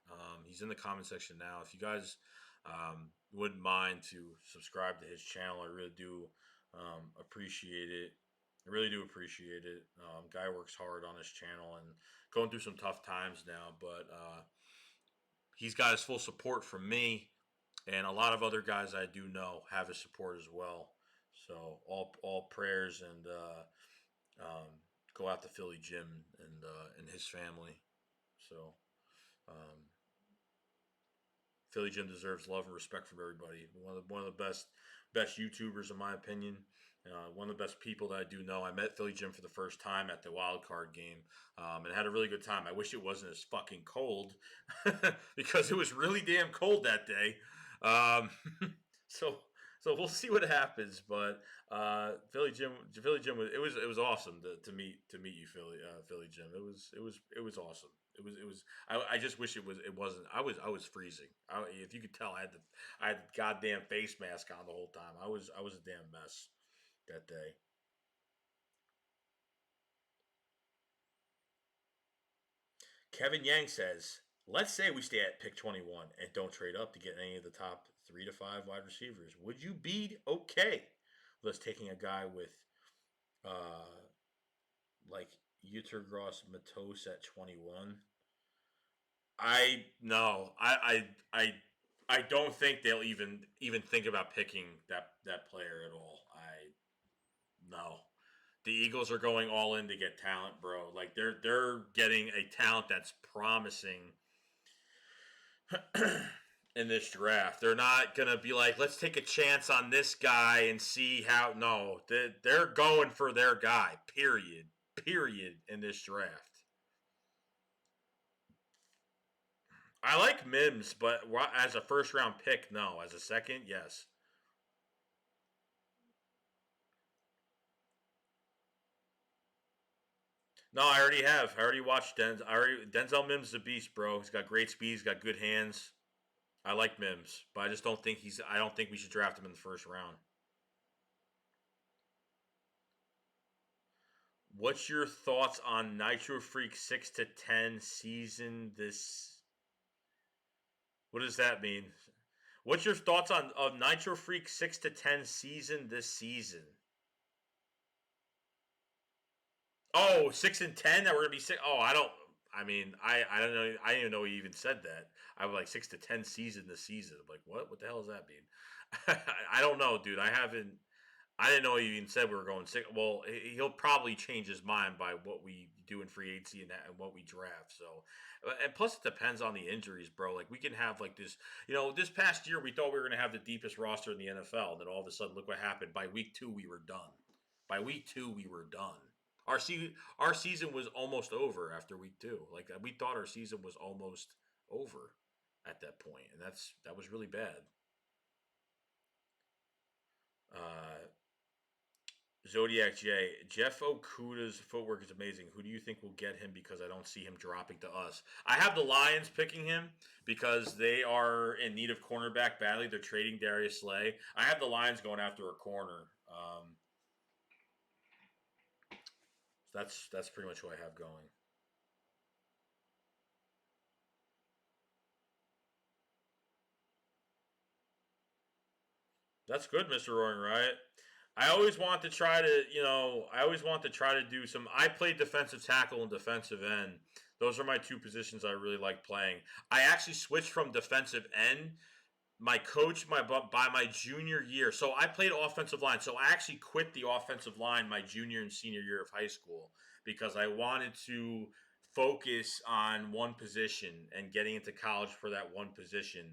he's in the comment section now. If you guys wouldn't mind to subscribe to his channel, I really do appreciate it. I really do appreciate it. Guy works hard on his channel and going through some tough times now, but he's got his full support from me and a lot of other guys I do know have his support as well. So all prayers and go out to Philly Jim and his family. So um, Philly Jim deserves love and respect from everybody. One of the best YouTubers in my opinion. One of the best people that I do know. I met Philly Jim for the first time at the wild card game, and had a really good time. I wish it wasn't as fucking cold because it was really damn cold that day. Um, so so we'll see what happens. But Philly Jim it was awesome to meet you, Philly Jim. It was awesome. It was. I just wish it wasn't. I was freezing. If you could tell, I had the goddamn face mask on the whole time. I was a damn mess that day. Kevin Yang says, Let's say we stay at pick 21 and don't trade up to get any of the top 3 to 5 wide receivers. Would you be okay with us taking a guy with uh, like Utergross Matos at 21? I no, I don't think they'll even think about picking that player at all. I no. The Eagles are going all in to get talent, bro. Like they're getting a talent that's promising in this draft. They're not gonna be like, let's take a chance on this guy and see how. No, they're going for their guy. Period. Period. In this draft, I like Mims, but as a first round pick, no. As a second, yes. No, I already have. I already watched Denzel Mims is a beast, bro. He's got great speed. He's got good hands. I like Mims, but I just don't think he's. I don't think we should draft him in the first round. What's your thoughts on Nitro Freak 6 to 10 season? This what does that mean? What's your thoughts on of Nitro Freak 6 to 10 season this season? Oh, 6 and 10 that we're gonna be sick. Oh, I don't. I mean, I don't know. I didn't even know he even said that. I was like 6 to 10 season this season. I'm like, what? What the hell does that mean? I don't know, dude. I haven't. I didn't know he even said we were going six. Well, he'll probably change his mind by what we do in free agency and what we draft. So, and plus it depends on the injuries, bro. Like we can have like this. This past year we thought we were going to have the deepest roster in the NFL. And then all of a sudden, look what happened. By week 2, we were done. By week 2, we were done. Our season was almost over after week 2. Like we thought our season was almost over at that point, and that was really bad. Uh, Zodiac J. Jeff Okuda's footwork is amazing. Who do you think will get him? Because I don't see him dropping to us. I have the Lions picking him because they are in need of cornerback badly. They're trading Darius Slay. I have the Lions going after a corner. That's pretty much who I have going. That's good, Mr. Roaring Riot. I always want to try to, I always want to try to do some. I played defensive tackle and defensive end. Those are my two positions I really like playing. I actually switched from defensive end. My coach, by my junior year, so I played offensive line. So I actually quit the offensive line my junior and senior year of high school because I wanted to focus on one position and getting into college for that one position.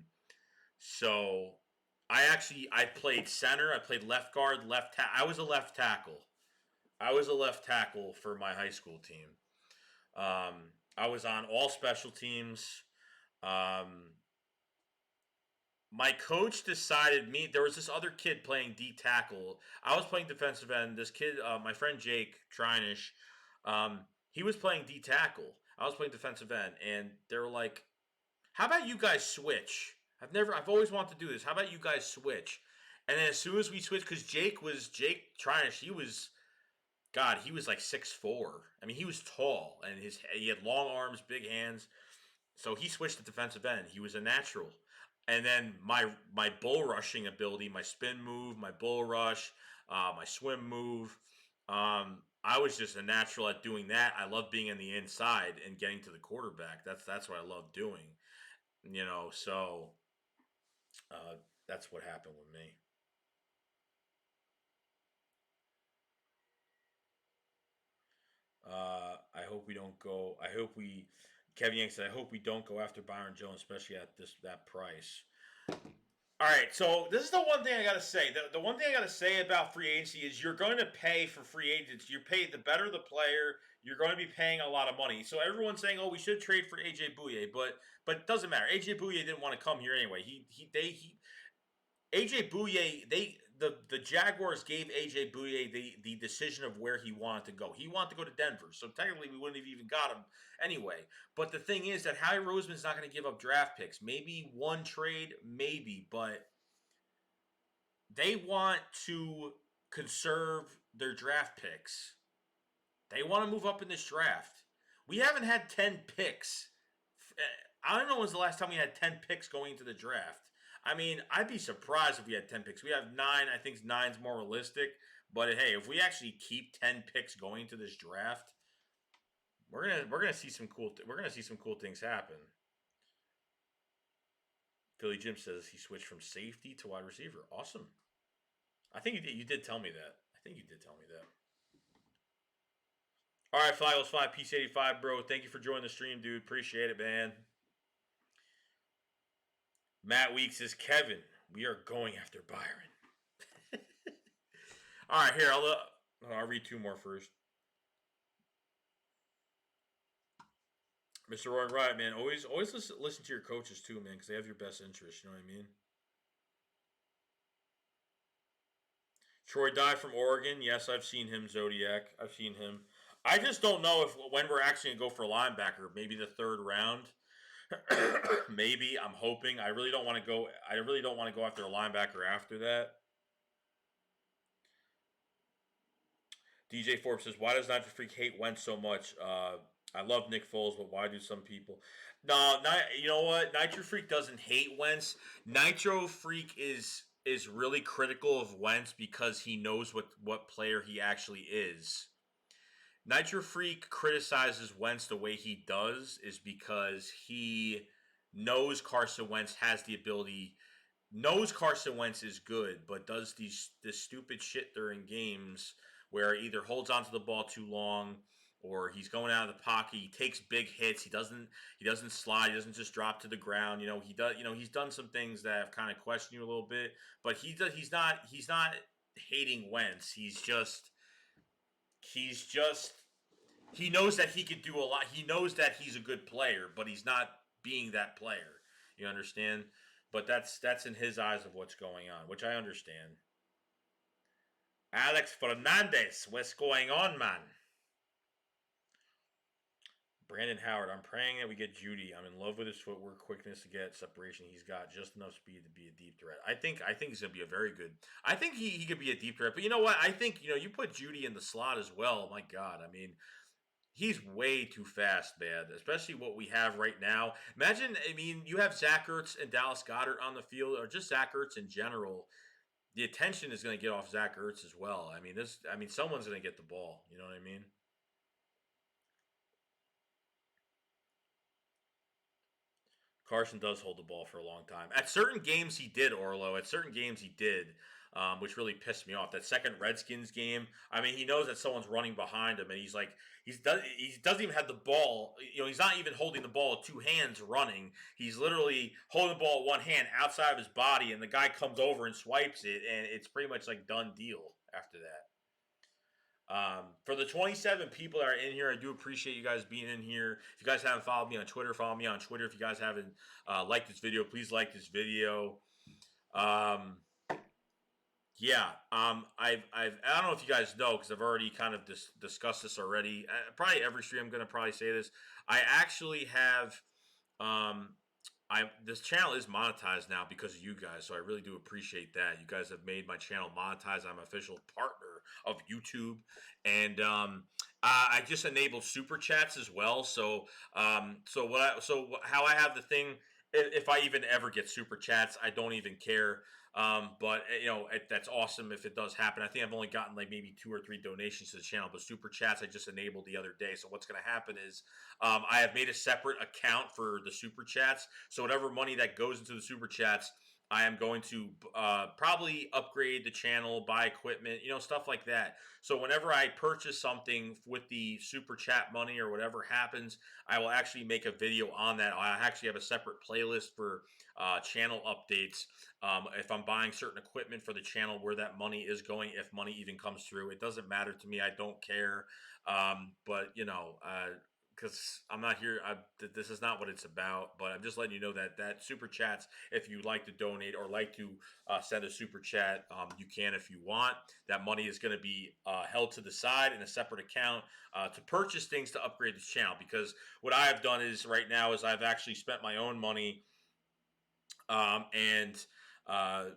So I played center. I played left guard, I was a left tackle. I was a left tackle for my high school team. Um, I was on all special teams. Um, my coach decided me. There was this other kid playing D tackle. I was playing defensive end. This kid, my friend Jake Trinish, um, he was playing D tackle. I was playing defensive end, and they were like, "How about you guys switch?" I've always wanted to do this. How about you guys switch? And then as soon as we switched, because Jake Trinish, he was like 6'4". I mean, he was tall, and he had long arms, big hands. So he switched to defensive end. He was a natural. And then my bull rushing ability, my spin move, my bull rush, my swim move. I was just a natural at doing that. I love being in the inside and getting to the quarterback. That's what I love doing. So uh, that's what happened with me. I hope we don't go. I hope we. Kevin Yang said, "I hope we don't go after Byron Jones, especially at that price." All right, so this is the one thing I gotta say. The one thing I gotta say about free agency is you're going to pay for free agents. You pay the better the player, you're going to be paying a lot of money. So everyone's saying, "Oh, we should trade for AJ Bouye," but it doesn't matter. AJ Bouye didn't want to come here anyway. AJ Bouye, the Jaguars gave AJ Bouye the decision of where he wanted to go. He wanted to go to Denver, so technically we wouldn't have even got him anyway. But the thing is that Howie Roseman's not going to give up draft picks. Maybe one trade, maybe, but they want to conserve their draft picks. They want to move up in this draft. We haven't had 10 picks. I don't know when's the last time we had 10 picks going into the draft. I mean, I'd be surprised if we had 10 picks. We have 9. I think nine's more realistic. But hey, if we actually keep 10 picks going to this draft, we're gonna see some we're gonna see some cool things happen. Philly Jim says he switched from safety to wide receiver. Awesome. I think you did tell me that. I think you did tell me that. All right, Flagos 5, Peace 85, bro. Thank you for joining the stream, dude. Appreciate it, man. Matt Weeks is Kevin. We are going after Byron. All right, here, I'll read 2 more first. Mr. Roy Wright, man, always listen to your coaches too, man, because they have your best interest. You know what I mean? Troy Dye from Oregon. Yes, I've seen him. Zodiac. I've seen him. I just don't know if when we're actually gonna go for linebacker. Maybe the 3rd round. Maybe I'm hoping. I really don't want to go. I really don't want to go after a linebacker after that. DJ Forbes says, "Why does Nitro Freak hate Wentz so much?" I love Nick Foles, but why do some people? No, you know what? Nitro Freak doesn't hate Wentz. Nitro Freak is really critical of Wentz because he knows what player he actually is. Nitro Freak criticizes Wentz the way he does is because he knows Carson Wentz has the ability, knows Carson Wentz is good, but does this stupid shit during games where he either holds onto the ball too long or he's going out of the pocket. He takes big hits. He doesn't slide. He doesn't just drop to the ground. He does. He's done some things that have kind of questioned you a little bit. But he's not hating Wentz. He's just he knows that he could do a lot. He knows that he's a good player, but he's not being that player. You understand? But that's in his eyes of what's going on, which I understand. Alex Fernandez, what's going on, man? Brandon Howard, I'm praying that we get Judy. I'm in love with his footwork, quickness to get separation. He's got just enough speed to be a deep threat. I think he's gonna be a very good. I think he could be a deep threat. But you know what? I think you put Judy in the slot as well. My God, I mean, he's way too fast, man. Especially what we have right now. Imagine, I mean, you have Zach Ertz and Dallas Goedert on the field, or just Zach Ertz in general. The attention is going to get off Zach Ertz as well. I mean, someone's going to get the ball. You know what I mean? Carson does hold the ball for a long time. At certain games, he did, Orlo. At certain games, he did, which really pissed me off. That second Redskins game, I mean, he knows that someone's running behind him, and he doesn't even have the ball. He's not even holding the ball with 2 hands running. He's literally holding the ball with 1 hand outside of his body, and the guy comes over and swipes it, and it's pretty much like done deal after that. For the 27 people that are in here, I do appreciate you guys being in here. If you guys haven't followed me on Twitter, follow me on Twitter. If you guys haven't liked this video, please like this video. Yeah, I don't know if you guys know because I've already kind of discussed this already. Probably every stream I'm going to probably say this. I actually have this channel is monetized now because of you guys, so I really do appreciate that. You guys have made my channel monetized. I'm an official partner of YouTube, and I just enabled super chats as well. So how I have the thing, if I even ever get super chats, I don't even care. But that's awesome if it does happen. I think I've only gotten like maybe 2 or 3 donations to the channel, but super chats I just enabled the other day. So what's going to happen is I have made a separate account for the super chats. So whatever money that goes into the super chats, I am going to probably upgrade the channel, buy equipment, stuff like that. So whenever I purchase something with the super chat money or whatever happens, I will actually make a video on that. I actually have a separate playlist for channel updates. If I'm buying certain equipment for the channel, where that money is going, if money even comes through, it doesn't matter to me. I don't care. But because I'm not here, this is not what it's about. But I'm just letting you know that super chats, if you like to donate or like to send a super chat, you can if you want. That money is going to be held to the side in a separate account to purchase things to upgrade this channel. Because what I have done is right now is I've actually spent my own money, and I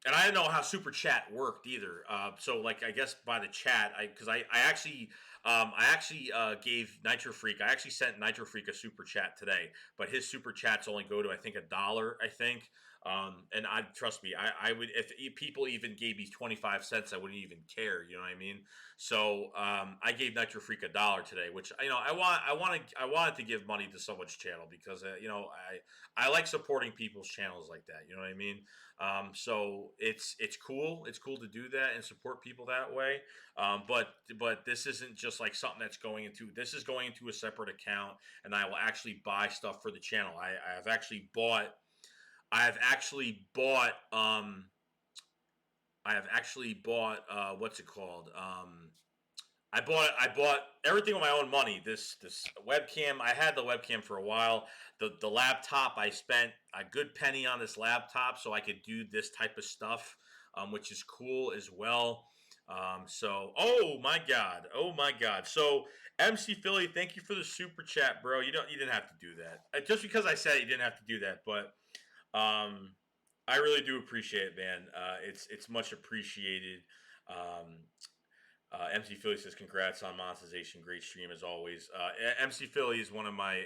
didn't know how super chat worked either. So like I guess by the chat, because I actually I actually gave Nitro Freak. I actually sent Nitro Freak a super chat today, but his super chats only go to I think $1. I think, and I trust me, I would if people even gave me 25 cents, I wouldn't even care. You know what I mean? So I gave Nitro Freak $1 today, which I wanted to give money to someone's channel because I like supporting people's channels like that. You know what I mean? So it's cool. It's cool to do that and support people that way. But this isn't just like something that's going into. This is going into a separate account, and I will actually buy stuff for the channel. I have actually bought. I have actually bought. I have actually bought. What's it called? I bought everything with my own money. This webcam, I had the webcam for a while. The laptop, I spent a good penny on this laptop so I could do this type of stuff, which is cool as well. So oh my god. So MC Philly, thank you for the super chat, bro. You didn't have to do that. Just because I said it, you didn't have to do that, but um, I really do appreciate it, man. It's much appreciated. Um, MC Philly says, "Congrats on monetization. Great stream as always." MC Philly is one of my.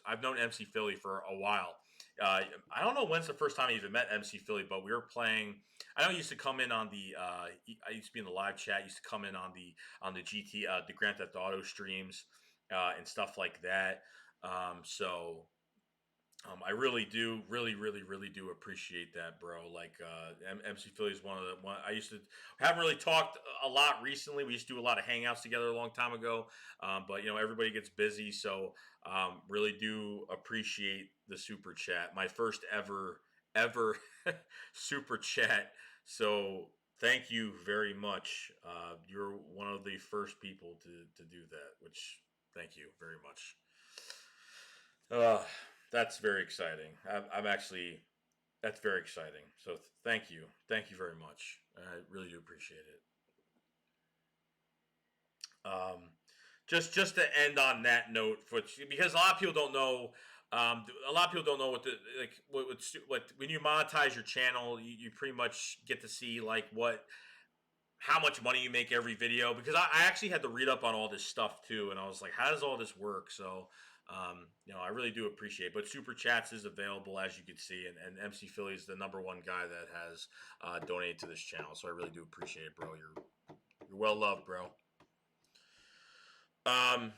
I've known MC Philly for a while. I don't know when's the first time I even met MC Philly, but we were playing. I know he used to come in on the. I used to be in the live chat. He used to come in on the the Grand Theft Auto streams and stuff like that. So I really do, really do appreciate that, bro. Like MC Philly is one of the one I used to haven't really talked a lot recently. We used to do a lot of hangouts together a long time ago, but everybody gets busy, so really do appreciate the super chat. My first ever super chat. So thank you very much. You're one of the first people to do that, which thank you very much. Uh, that's very exciting. I'm actually, that's very exciting. So thank you very much. I really do appreciate it. Um, just to end on that note, because a lot of people don't know. A lot of people don't know what the like what when you monetize your channel, you pretty much get to see like what how much money you make every video because I actually had to read up on all this stuff too, and I was like, how does all this work? So, I really do appreciate it. But Super Chats is available, as you can see, and MC Philly is the number one guy that has donated to this channel. So I really do appreciate it, bro. You're well loved, bro. Um,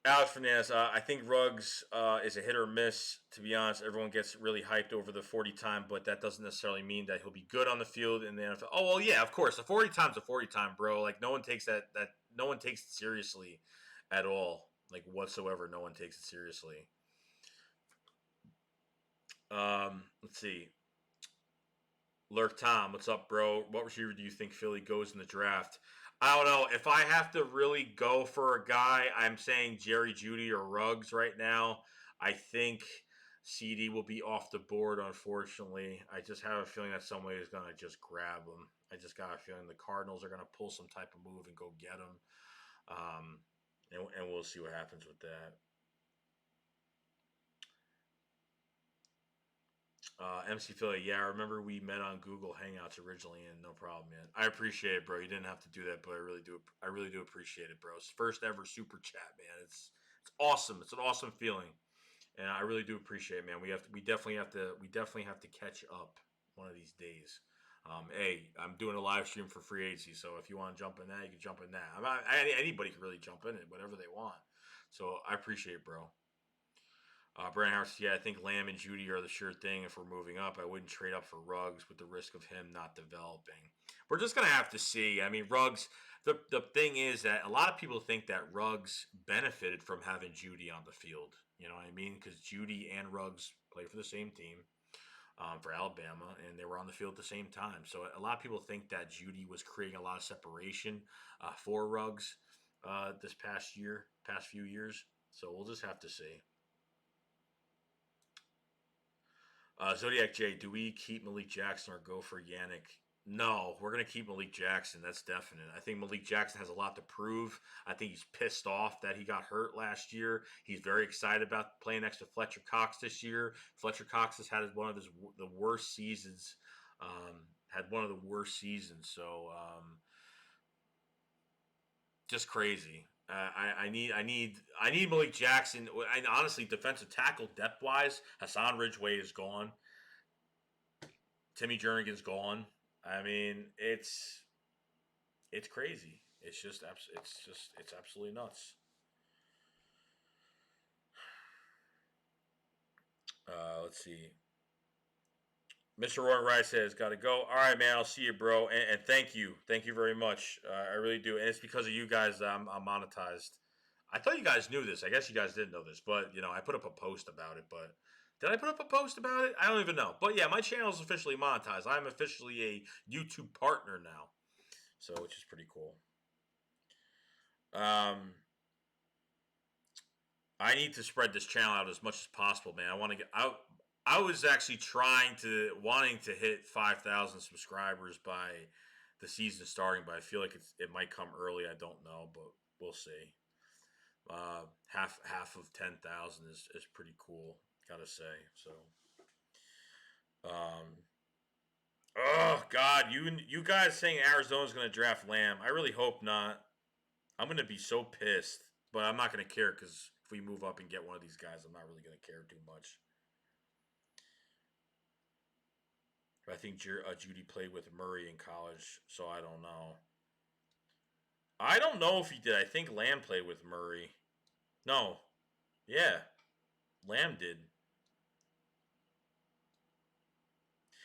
Alex Fernandez, I think Ruggs is a hit or miss. To be honest, everyone gets really hyped over the 40 time, but that doesn't necessarily mean that he'll be good on the field in the NFL. Oh well, yeah, of course, a 40 time's a 40 time, bro. Like no one takes that no one takes it seriously at all, like whatsoever. No one takes it seriously. Let's see. Lurk Tom, what's up, bro? What receiver do you think Philly goes in the draft? I don't know. If I have to really go for a guy, I'm saying Jerry Judy or Ruggs right now. I think CD will be off the board, unfortunately. I just have a feeling that somebody is going to just grab him. I just got a feeling the Cardinals are going to pull some type of move and go get him. And we'll see what happens with that. MC Philly, yeah, I remember we met on Google Hangouts originally, and no problem, man. I appreciate it, bro. You didn't have to do that, but I really do. I really do appreciate it, bro. It's first ever super chat, man. It's awesome. It's an awesome feeling, and I really do appreciate it, man. We definitely have to catch up one of these days. Hey, I'm doing a live stream for free agency, so if you want to jump in that, you can jump in that. Anybody can really jump in it, whatever they want. So I appreciate it, bro. Brandon Harris, yeah, I think Lamb and Judy are the sure thing. If we're moving up, I wouldn't trade up for Ruggs with the risk of him not developing. We're just gonna have to see. I mean, Ruggs. The thing is that a lot of people think that Ruggs benefited from having Judy on the field. You know what I mean? Because Judy and Ruggs play for the same team for Alabama, and they were on the field at the same time. So a lot of people think that Judy was creating a lot of separation for Ruggs this past few years. So we'll just have to see. Zodiac J, do we keep Malik Jackson or go for Yannick? No, we're going to keep Malik Jackson. That's definite. I think Malik Jackson has a lot to prove. I think he's pissed off that he got hurt last year. He's very excited about playing next to Fletcher Cox this year. Fletcher Cox has had one of the worst seasons. Had one of the worst seasons. So just crazy. I need Malik Jackson. And honestly, defensive tackle depth wise, Hassan Ridgeway is gone. Timmy Jernigan's gone. I mean, it's crazy. It's absolutely nuts. Let's see. Mr. Roy Rice says, "Got to go." All right, man. I'll see you, bro. And thank you very much. I really do, and it's because of you guys that I'm monetized. I thought you guys knew this. I guess you guys didn't know this, but I put up a post about it. But did I put up a post about it? I don't even know. But yeah, my channel is officially monetized. I'm officially a YouTube partner now, so which is pretty cool. I need to spread this channel out as much as possible, man. I want to get out. I was actually wanting to hit 5,000 subscribers by the season starting, but I feel like it might come early. I don't know, but we'll see. Half of 10,000 is pretty cool, gotta say. So, oh God, you guys saying Arizona's gonna draft Lamb? I really hope not. I'm gonna be so pissed, but I'm not gonna care because if we move up and get one of these guys, I'm not really gonna care too much. I think Judy played with Murray in college, so I don't know. I don't know if he did. I think Lamb played with Murray. No. Yeah. Lamb did.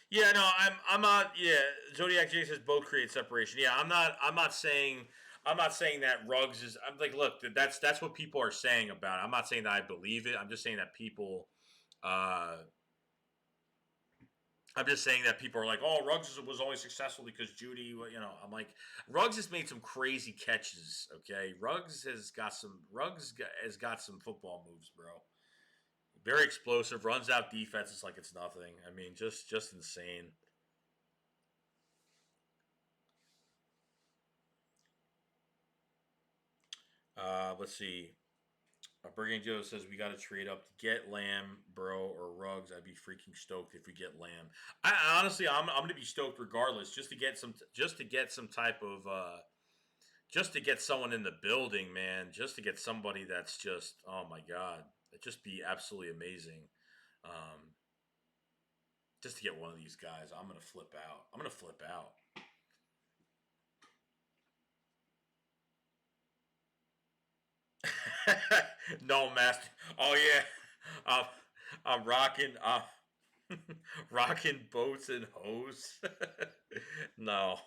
Yeah, no, I'm not. Yeah, Zodiac J says both create separation. Yeah, I'm not saying that Ruggs is. I'm like, look, that's what people are saying about it. I'm not saying that I believe it. I'm just saying that people. Uh, I'm just saying that people are like, oh, Ruggs was only successful because Judy. I'm like, Ruggs has made some crazy catches. Okay, has got some football moves, bro. Very explosive, runs out defenses like it's nothing. I mean, just insane. Let's see. Bergen Joe says we got to trade up to get Lamb, bro, or Ruggs. I'd be freaking stoked if we get Lamb. I honestly, I'm gonna be stoked regardless, just to get some type of, just to get someone in the building, man. Just to get somebody that's just, oh my god, it'd just be absolutely amazing. Um, just to get one of these guys, I'm gonna flip out. I'm gonna flip out. No, master. Oh yeah, I'm, I'm rocking. Rocking boats and hose. No.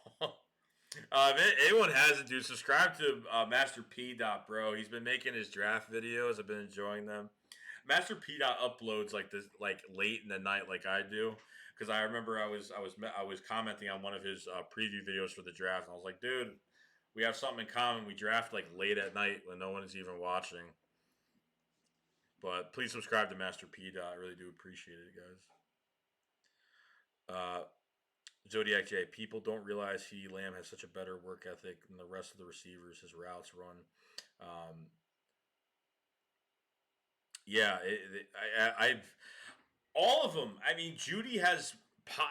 If anyone hasn't, dude, subscribe to Master P. Dot, bro. He's been making his draft videos. I've been enjoying them. Master P. Dot uploads like this, like late in the night, like I do. Because I remember I was commenting on one of his preview videos for the draft, and I was like, dude, we have something in common. We draft like late at night when no one is even watching. But please subscribe to Master P. Dot. I really do appreciate it, guys. Uh, Zodiac J. People don't realize CeeDee Lamb has such a better work ethic than the rest of the receivers. His routes run. Um, yeah, I've all of them. I mean, Judy has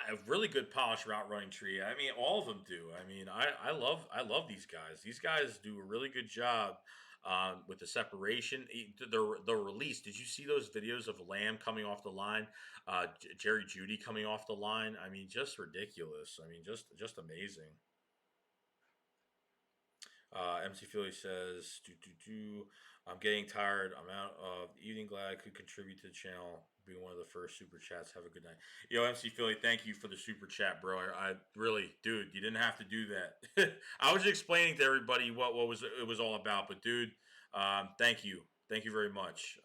a really good polished route running tree. I mean, all of them do. I mean, I love these guys. These guys do a really good job with the separation, the release. Did you see those videos of Lamb coming off the line, Jerry Judy coming off the line? I mean, just ridiculous. I mean, just amazing. MC Philly says, I'm getting tired. I'm out of eating. Glad I could contribute to the channel. Be one of the first super chats. Have a good night. Yo, MC Philly, thank you for the super chat, bro. I really, dude, you didn't have to do that. I was explaining to everybody what it was all about, but dude, thank you. Thank you very much.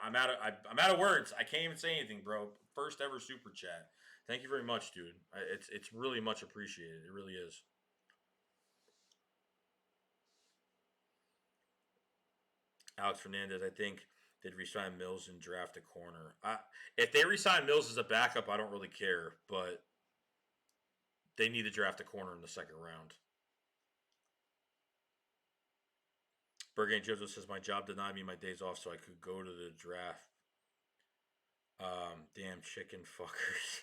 I'm out of words. I can't even say anything, bro. First ever super chat. Thank you very much, dude. It's really much appreciated. It really is. Alex Fernandez, I think they'd resign Mills and draft a corner. If they resign Mills as a backup, I don't really care, but they need to draft a corner in the second round. Bergen Joseph says my job denied me my days off so I could go to the draft. Damn chicken fuckers.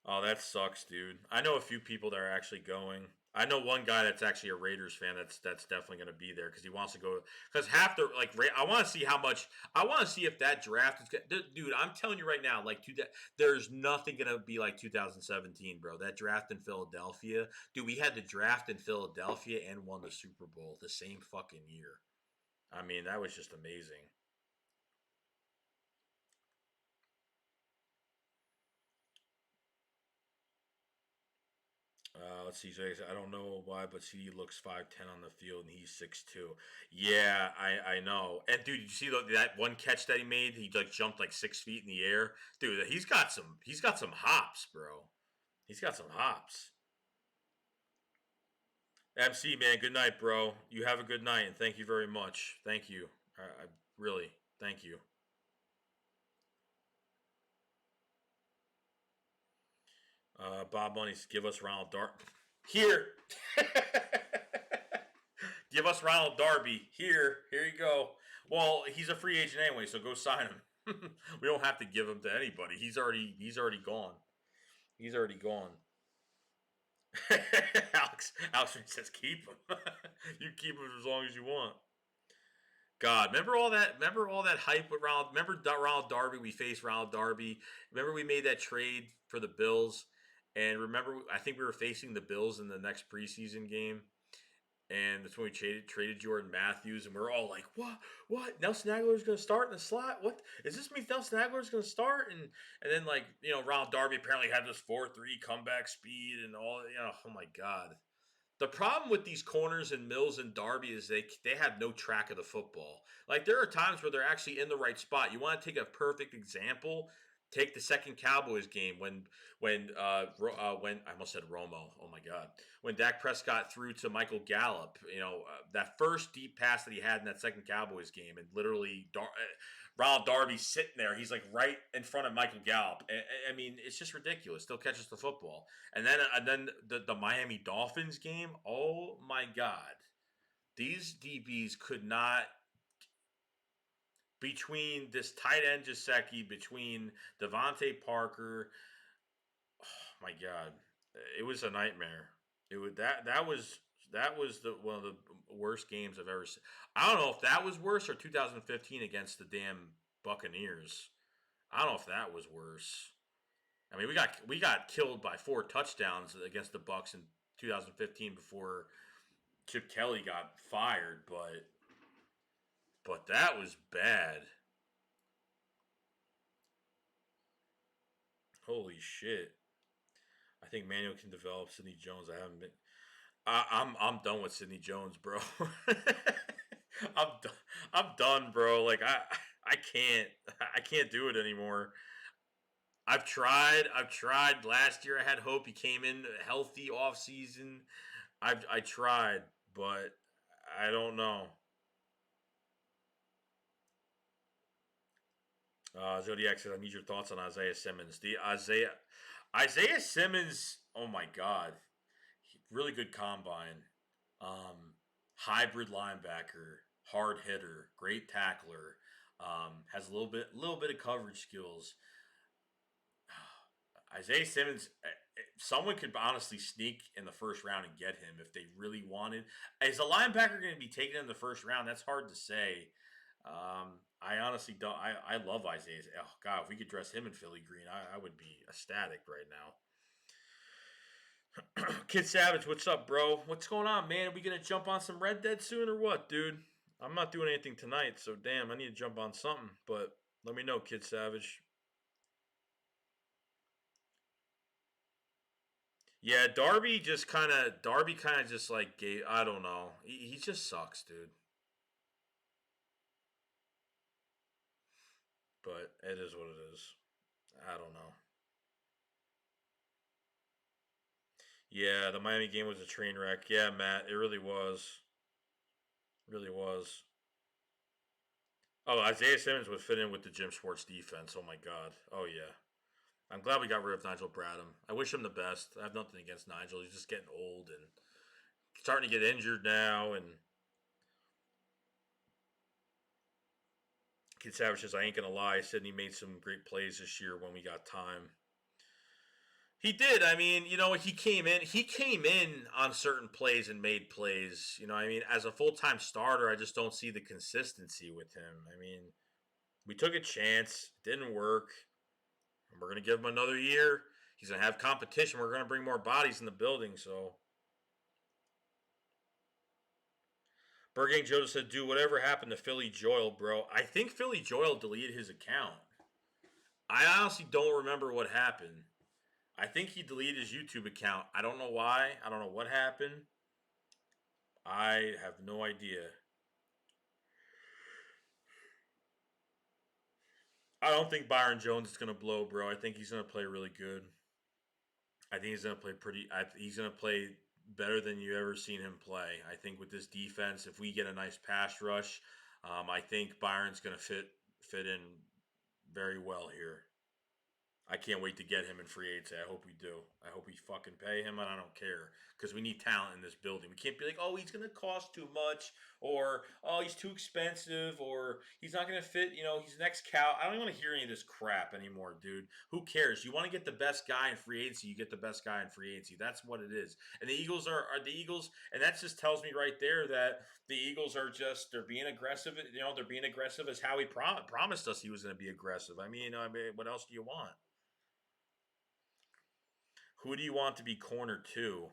Oh, that sucks, dude. I know a few people that are actually going. I know one guy that's actually a Raiders fan that's definitely going to be there because he wants to go. Because half the I want to see how much. I want to see if that draft is dude. I'm telling you right now, there's nothing going to be like 2017, bro. That draft in Philadelphia, dude. We had the draft in Philadelphia and won the Super Bowl the same fucking year. I mean, that was just amazing. Let's see. So I don't know why, but CD looks 5'10" on the field, and he's 6'2". Yeah, I know. And dude, did you see that one catch that he made? He like jumped like 6 feet in the air. Dude, he's got some hops, bro. He's got some hops. MC man, good night, bro. You have a good night, and thank you very much. Thank you. I really thank you. Bob Money's give us Ronald Dart here. Give us Ronald Darby here. Here you go. Well, he's a free agent anyway, so go sign him. We don't have to give him to anybody. He's already gone. He's already gone. Alex says keep him. You keep him as long as you want. God, remember all that? Remember all that hype with Ronald? Remember Ronald Darby? We faced Ronald Darby. Remember we made that trade for the Bills, and remember I think we were facing the Bills in the next preseason game, and that's when we traded Jordan Matthews, and we are all like, "What? What? Nelson Aguilar's going to start in the slot? What is this? Means Nelson Aguilar's going to start?" And then Ronald Darby apparently had this 4-3 comeback speed and all. Oh my God. The problem with these corners and Mills and Darby is they have no track of the football. Like there are times where they're actually in the right spot. You want to take a perfect example? Take the second Cowboys game when I almost said Romo. Oh my God, when Dak Prescott threw to Michael Gallup, that first deep pass that he had in that second Cowboys game, and literally Ronald Darby sitting there, he's like right in front of Michael Gallup. I mean, it's just ridiculous. Still catches the football. And then the Miami Dolphins game. Oh my God, these DBs could not, between this tight end Jaceki, between Devontae Parker. Oh my God, it was a nightmare. It was that was the one of the worst games I've ever seen. I don't know if that was worse or 2015 against the damn Buccaneers. I don't know if that was worse. I mean, we got killed by 4 touchdowns against the Bucks in 2015 before Chip Kelly got fired, but that was bad. Holy shit! I think Manuel can develop Sidney Jones. I haven't been. I'm done with Sidney Jones, bro. I'm done. I'm done, bro. Like I can't I can't do it anymore. I've tried. I've tried. Last year I had hope he came in healthy off season. I tried, but I don't know. Zodiac says, "I need your thoughts on Isaiah Simmons." The Isaiah Simmons. Oh my God, really good combine. Hybrid linebacker, hard hitter, great tackler. Has a little bit of coverage skills. Isaiah Simmons, someone could honestly sneak in the first round and get him if they really wanted. Is a linebacker going to be taken in the first round? That's hard to say. I honestly don't. I love Isaiah. Oh God, if we could dress him in Philly green, I would be ecstatic right now. Kid Savage, what's up, bro? What's going on, man? Are we gonna jump on some Red Dead soon or what, dude? I'm not doing anything tonight, so damn, I need to jump on something. But let me know, Kid Savage. Yeah, Darby kind of just like gave. I don't know. He just sucks, dude. But it is what it is. I don't know. Yeah, the Miami game was a train wreck. Yeah, Matt, it really was. Really was. Oh, Isaiah Simmons would fit in with the Jim Schwartz defense. Oh my God. Oh yeah. I'm glad we got rid of Nigel Bradham. I wish him the best. I have nothing against Nigel. He's just getting old and starting to get injured now. And Kid Savage says, I ain't gonna lie. Sidney made some great plays this year when we got time. He did. I mean, you know, he came in. He came in on certain plays and made plays. You know, I mean, as a full time starter, I just don't see the consistency with him. I mean, we took a chance, didn't work. We're gonna give him another year. He's gonna have competition. We're gonna bring more bodies in the building. So, Burgang Joe said, "Do whatever happened to Philly Joel, bro." I think Philly Joel deleted his account. I honestly don't remember what happened. I think he deleted his YouTube account. I don't know why. I don't know what happened. I have no idea. I don't think Byron Jones is going to blow, bro. I think he's going to play really good. I think he's going to play pretty. He's going to play better than you ever seen him play. I think with this defense, if we get a nice pass rush, I think Byron's going to fit in very well here. I can't wait to get him in free agency. I hope we do. I hope we fucking pay him, and I don't care because we need talent in this building. We can't be like, oh, he's going to cost too much, or oh, he's too expensive, or he's not going to fit. You know, he's next cow. I don't even want to hear any of this crap anymore, dude. Who cares? You want to get the best guy in free agency, you get the best guy in free agency. That's what it is. And the Eagles are the Eagles, and that just tells me right there that the Eagles are just they're being aggressive. You know, they're being aggressive as Howie promised us he was going to be aggressive. I mean, what else do you want? Who do you want to be corner two?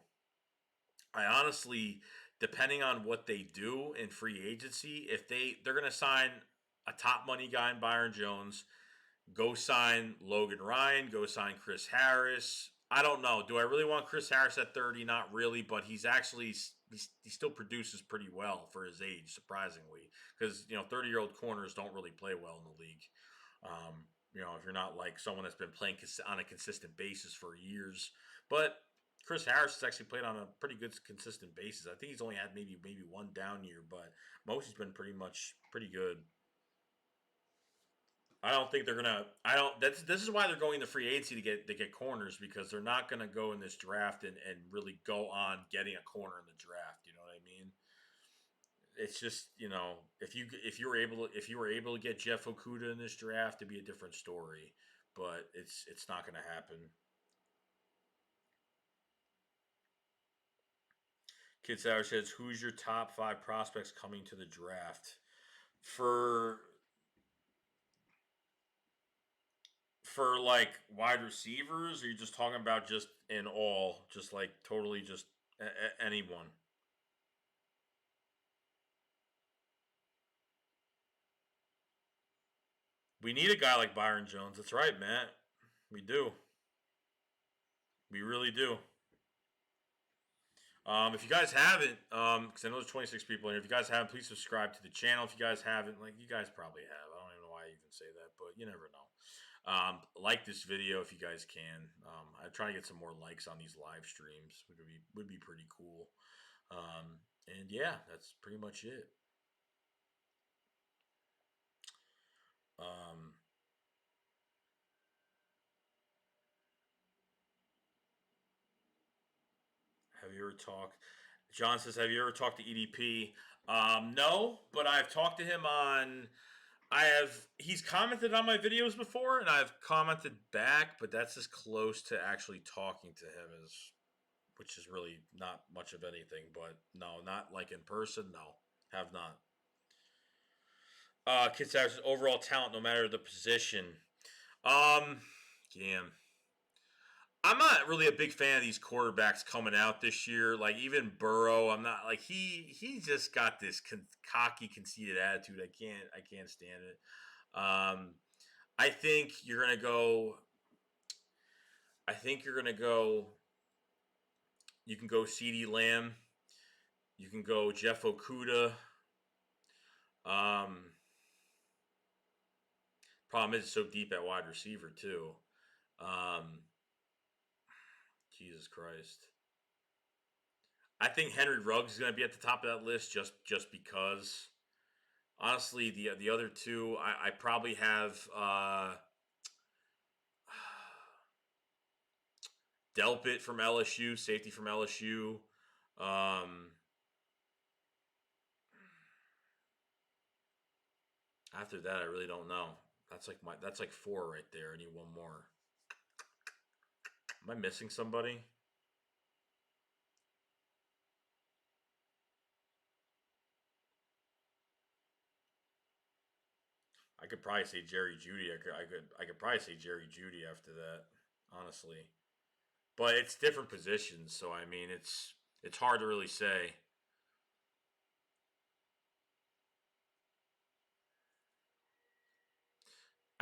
I honestly, depending on what they do in free agency, if they're going to sign a top money guy in Byron Jones, go sign Logan Ryan, go sign Chris Harris. I don't know. Do I really want Chris Harris at 30? Not really, but he still produces pretty well for his age, surprisingly, because 30-year-old corners don't really play well in the league. If you're not like someone that's been playing on a consistent basis for years, but Chris Harris has actually played on a pretty good consistent basis. I think he's only had maybe one down year, but most he's been pretty good. I don't think they're gonna. I don't. This is why they're going to free agency to get corners because they're not gonna go in this draft and really go on getting a corner in the draft. You know what I mean? It's just if you were able to get Jeff Okuda in this draft, it'd be a different story. But it's not gonna happen. Kid Sour says, "Who's your top 5 prospects coming to the draft for like wide receivers? Or are you just talking about just in all, just like totally just anyone?" We need a guy like Byron Jones. That's right, Matt. We do. We really do. If you guys haven't, because I know there's 26 people in here. If you guys haven't, please subscribe to the channel. If you guys haven't, like you guys probably have. I don't even know why I even say that, but you never know. Like this video if you guys can. I'm trying to get some more likes on these live streams. Would be pretty cool. And yeah, that's pretty much it. Um, have you ever talked? John says, "Have you ever talked to EDP?" No, but I've talked to him on. He's commented on my videos before, and I've commented back, but that's as close to actually talking to him as, which is really not much of anything. But no, not like in person. No, have not. Kid Savage, overall talent, no matter the position. Um, damn. I'm not really a big fan of these quarterbacks coming out this year. Like even Burrow, I'm not like he just got this cocky, conceited attitude. I can't stand it. Um, I think you're gonna go. I think you're gonna go. You can go C.D. Lamb. You can go Jeff Okuda. Um, Problem is it's so deep at wide receiver too. Um, Jesus Christ. I think Henry Ruggs is going to be at the top of that list just because. Honestly, the other two, I probably have Delpit from LSU, safety from LSU. Um, After that, I really don't know. That's like 4 right there. I need one more. Am I missing somebody? I could probably say Jerry Judy. I could probably say Jerry Judy after that, honestly. But it's different positions, so I mean, it's hard to really say.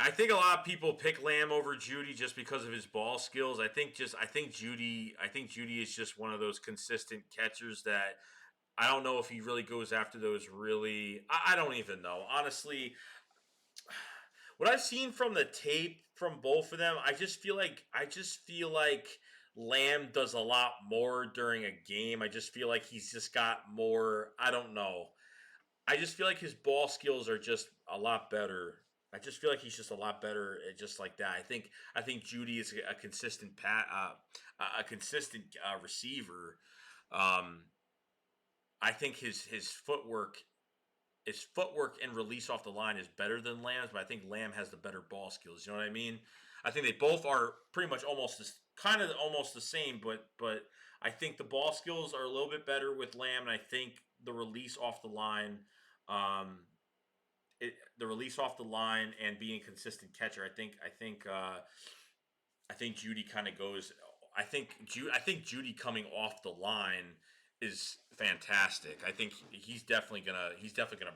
I think a lot of people pick Lamb over Judy just because of his ball skills. I think Judy is just one of those consistent catchers that I don't know if he really goes after those really. I don't even know. Honestly, what I've seen from the tape from both of them, I just feel like Lamb does a lot more during a game. I just feel like he's just got more. I don't know. I just feel like his ball skills are just a lot better. I just feel like he's just a lot better at just like that. I think Judy is a consistent receiver. Um, I think his footwork and release off the line is better than Lamb's, but I think Lamb has the better ball skills. You know what I mean? I think they both are pretty much kind of almost the same, but I think the ball skills are a little bit better with Lamb, and I think the release off the line, um, the release off the line and being a consistent catcher. I think Judy kind of goes. I think Judy coming off the line is fantastic. I think he's definitely gonna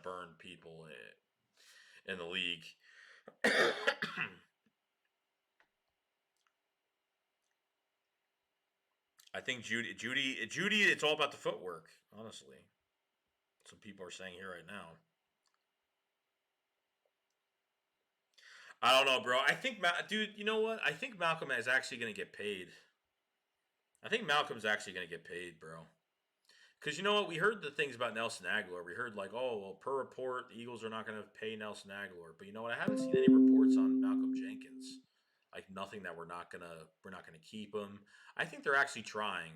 burn people in the league. I think Judy. It's all about the footwork. Honestly, some people are saying here right now. I don't know, bro. Dude. You know what? I think Malcolm is actually gonna get paid. I think Malcolm's actually gonna get paid, bro. Because you know what? We heard the things about Nelson Aguilar. We heard like, oh, well, per report, the Eagles are not going to pay Nelson Aguilar. But you know what? I haven't seen any reports on Malcolm Jenkins. Like nothing that we're not gonna keep him. I think they're actually trying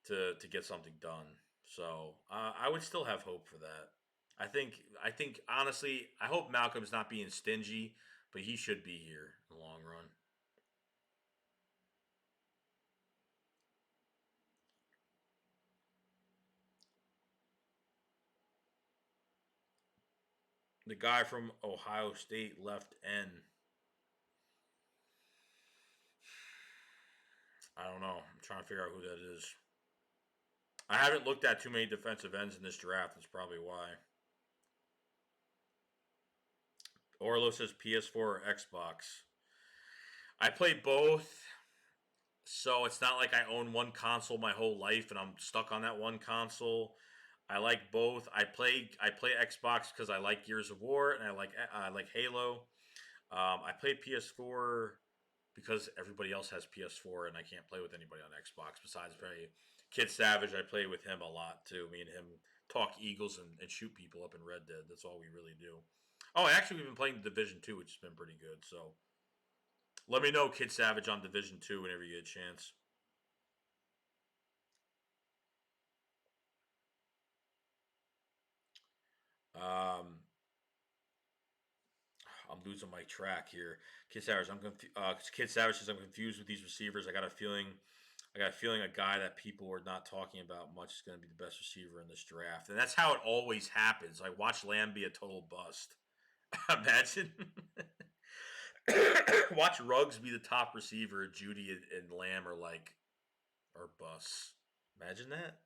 to get something done. So I would still have hope for that. I think honestly, I hope Malcolm's not being stingy, but he should be here in the long run. The guy from Ohio State left N. I don't know. I'm trying to figure out who that is. I haven't looked at too many defensive ends in this draft. That's probably why. Orlo says PS4 or Xbox. I play both, so it's not like I own one console my whole life and I'm stuck on that one console. I like both. I play Xbox because I like Gears of War and I like Halo. I play PS4 because everybody else has PS4 and I can't play with anybody on Xbox besides play Kid Savage. I play with him a lot too. Me and him talk Eagles and shoot people up in Red Dead. That's all we really do. Oh, actually, we've been playing Division Two, which has been pretty good. So let me know, Kid Savage, on Division Two whenever you get a chance. Um, I'm losing my track here. Kid Savage, Kid Savage says I'm confused with these receivers. I got a feeling a guy that people are not talking about much is going to be the best receiver in this draft, and that's how it always happens. I watch Lamb be a total bust. Imagine. Watch Ruggs be the top receiver. Judy and Lamb are busts. Imagine that.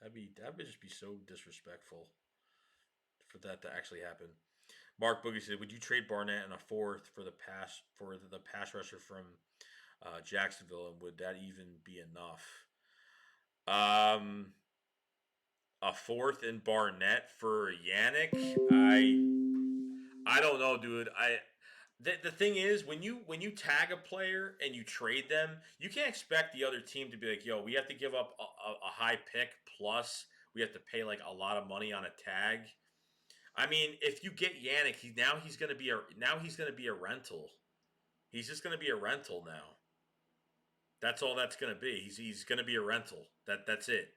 That would just be so disrespectful for that to actually happen. Mark Boogie said, "Would you trade Barnett in a fourth for the pass rusher from Jacksonville, and would that even be enough?" Um, a fourth in Barnett for Yannick. I don't know, dude. The thing is, when you tag a player and you trade them, you can't expect the other team to be like, "Yo, we have to give up a high pick plus we have to pay like a lot of money on a tag." I mean, if you get Yannick, he's gonna be a rental. He's just gonna be a rental now. That's all that's gonna be. He's gonna be a rental. That's it.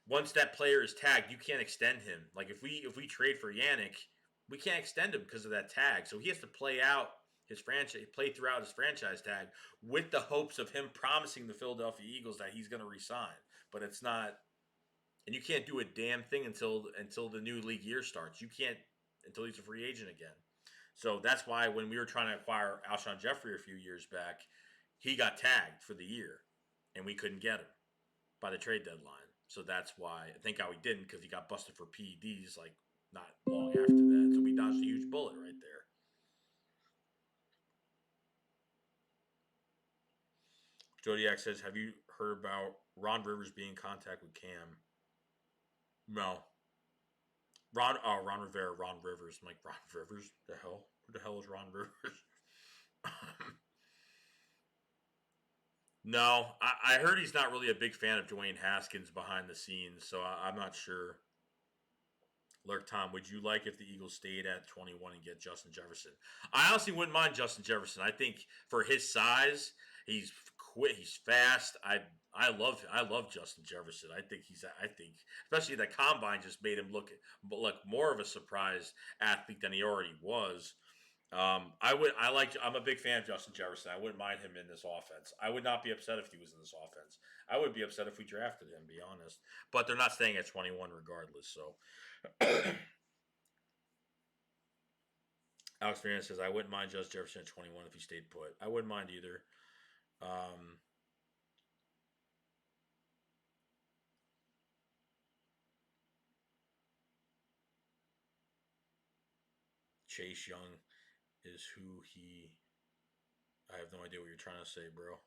Once that player is tagged, you can't extend him. Like if we trade for Yannick, we can't extend him because of that tag. So he has to play out. his franchise, play throughout his franchise tag with the hopes of him promising the Philadelphia Eagles that he's going to resign. But it's not, and you can't do a damn thing until the new league year starts. You can't until he's a free agent again. So that's why when we were trying to acquire Alshon Jeffrey a few years back, he got tagged for the year, and we couldn't get him by the trade deadline. So that's why. Thank God we didn't, because he got busted for PEDs like not long after that. So we dodged a huge bullet right there. Jodiac says, "Have you heard about Ron Rivers being in contact with Cam?" No. Ron Rivera, Ron Rivers. I'm like, Ron Rivers? The hell? Who the hell is Ron Rivers? No, I heard he's not really a big fan of Dwayne Haskins behind the scenes, so I'm not sure. Lurk Tom, would you like if the Eagles stayed at 21 and get Justin Jefferson? I honestly wouldn't mind Justin Jefferson. I think for his size, he's quick, he's fast. I love Justin Jefferson. I think especially the combine just made him look more of a surprise athlete than he already was. I'm a big fan of Justin Jefferson. I wouldn't mind him in this offense. I would not be upset if he was in this offense. I would be upset if we drafted him, be honest. But they're not staying at 21 regardless. So Alex Fernandez says, I wouldn't mind Justin Jefferson at 21 if he stayed put. I wouldn't mind either. Chase Young is who he. I have no idea what you're trying to say, bro.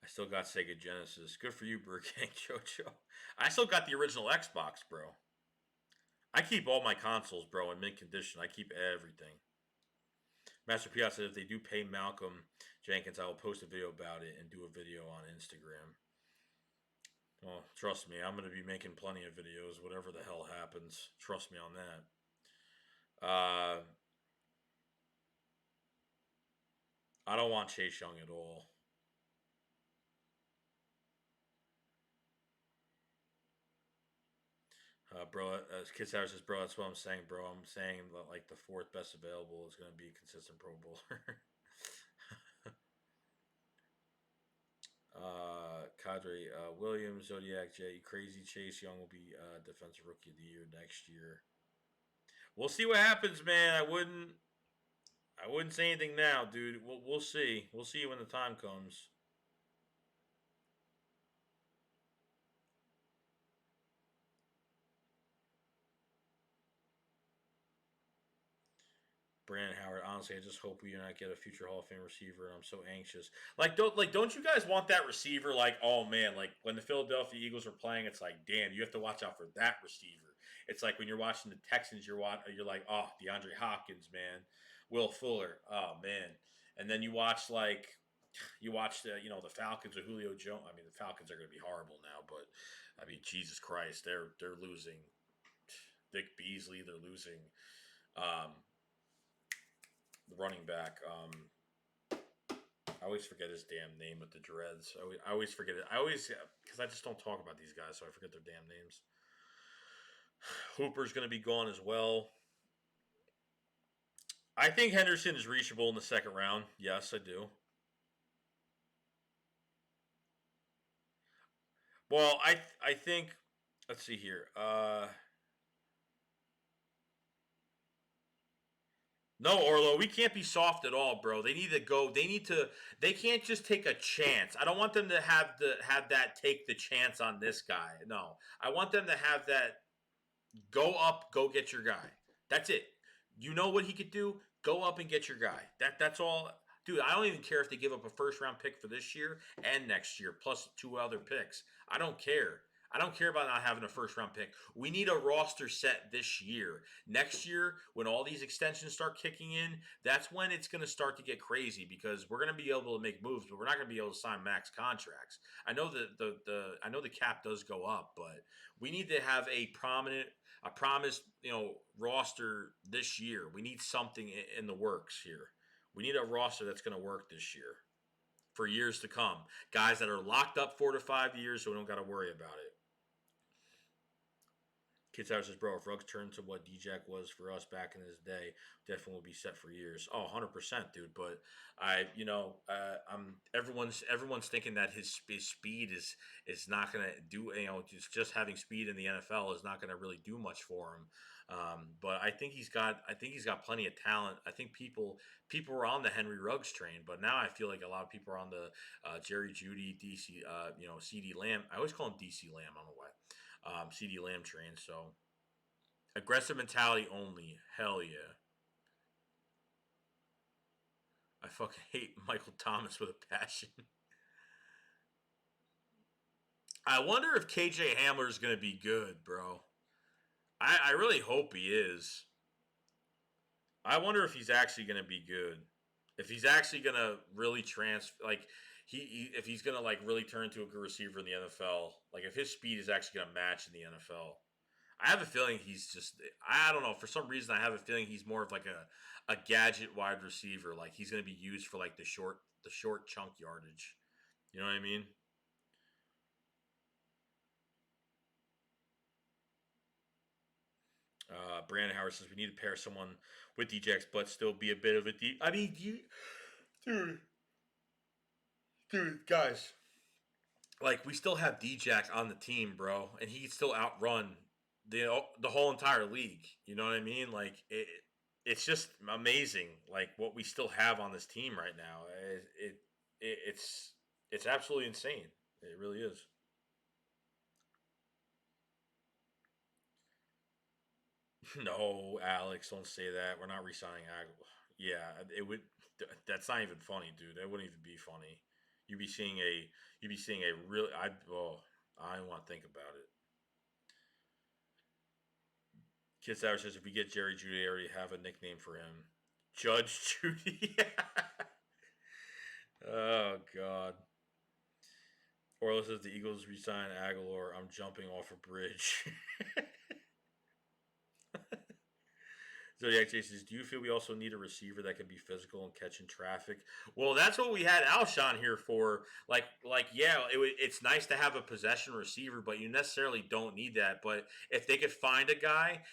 I still got Sega Genesis. Good for you, Burgang Jojo. I still got the original Xbox, bro. I keep all my consoles, bro, in mint condition. I keep everything. Master Piazza said, if they do pay Malcolm Jenkins, I will post a video about it and do a video on Instagram. Well, trust me, I'm going to be making plenty of videos, whatever the hell happens. Trust me on that. I don't want Chase Young at all. Bro, as Kid Sour says, bro, that's what I'm saying, bro. I'm saying that, like, the fourth best available is going to be a consistent Pro Bowler. Cadre Williams, Zodiac J, crazy Chase Young will be defensive rookie of the year next year. We'll see what happens, man. I wouldn't say anything now, dude. We'll see. We'll see when the time comes. Brandon Howard, honestly, I just hope we do not get a future Hall of Fame receiver, and I'm so anxious. Don't you guys want that receiver? Like, oh man, like when the Philadelphia Eagles are playing, it's like, damn, you have to watch out for that receiver. It's like when you're watching the Texans, you're like, oh, DeAndre Hopkins, man, Will Fuller, oh man, and then you watch the Falcons or Julio Jones. I mean, the Falcons are going to be horrible now, but I mean, Jesus Christ, they're losing Vic Beasley, they're losing. The running back. I always forget his damn name with the dreads. I always forget it. Because I just don't talk about these guys, so I forget their damn names. Hooper's going to be gone as well. I think Henderson is reachable in the second round. Yes, I do. Well, I think. Let's see here. No, Orlo, we can't be soft at all, bro. They need to go. They can't just take a chance. I don't want them to have that take the chance on this guy. No. I want them to have that go up, go get your guy. That's it. You know what he could do? Go up and get your guy. That's all. Dude, I don't even care if they give up a first round pick for this year and next year, plus 2 other picks. I don't care. I don't care about not having a first round pick. We need a roster set this year. Next year, when all these extensions start kicking in, that's when it's going to start to get crazy because we're going to be able to make moves, but we're not going to be able to sign max contracts. I know that the cap does go up, but we need to have a promised roster this year. We need something in the works here. We need a roster that's going to work this year for years to come. Guys that are locked up 4 to 5 years, so we don't got to worry about it. Kids House says, bro, if Ruggs turned to what D-Jack was for us back in his day, definitely will be set for years. Oh, 100%, dude. But I'm everyone's thinking that his speed is not going to do, just having speed in the NFL is not going to really do much for him. But I think he's got plenty of talent. I think people were on the Henry Ruggs train, but now I feel like a lot of people are on the Jerry Judy, DC, CD Lamb. I always call him DC Lamb. I don't know why. CD Lamb train. So aggressive mentality only. Hell yeah. I fucking hate Michael Thomas with a passion. I wonder if KJ Hamler is going to be good, bro. I really hope he is. I wonder if he's actually going to be good. If he's actually going to really if he's going to like really turn into a good receiver in the NFL, like if his speed is actually going to match in the NFL. I have a feeling he's just I don't know, for some reason I have a feeling he's more of like a gadget wide receiver. Like he's gonna be used for like the short chunk yardage. You know what I mean? Brandon Howard says we need to pair someone with DJX, but still be a bit of a D. I mean, dude, guys, like we still have DJX on the team, bro, and he can still outrun the whole entire league. You know what I mean? Like it's just amazing, like what we still have on this team right now. It's absolutely insane. It really is. No, Alex, don't say that. We're not resigning Aguilar. Yeah, it would. That's not even funny, dude. That wouldn't even be funny. You'd be seeing a. You'd be seeing a real. I don't want to think about it. Kid Sour says if we get Jerry Judy, I already have a nickname for him. Judge Judy. Oh God. Orla says the Eagles resign Aguilar. I'm jumping off a bridge. Zodiac J says, "Do you feel we also need a receiver that can be physical and catching traffic?" Well, that's what we had Alshon here for. Yeah, it's nice to have a possession receiver, but you necessarily don't need that. But if they could find a guy,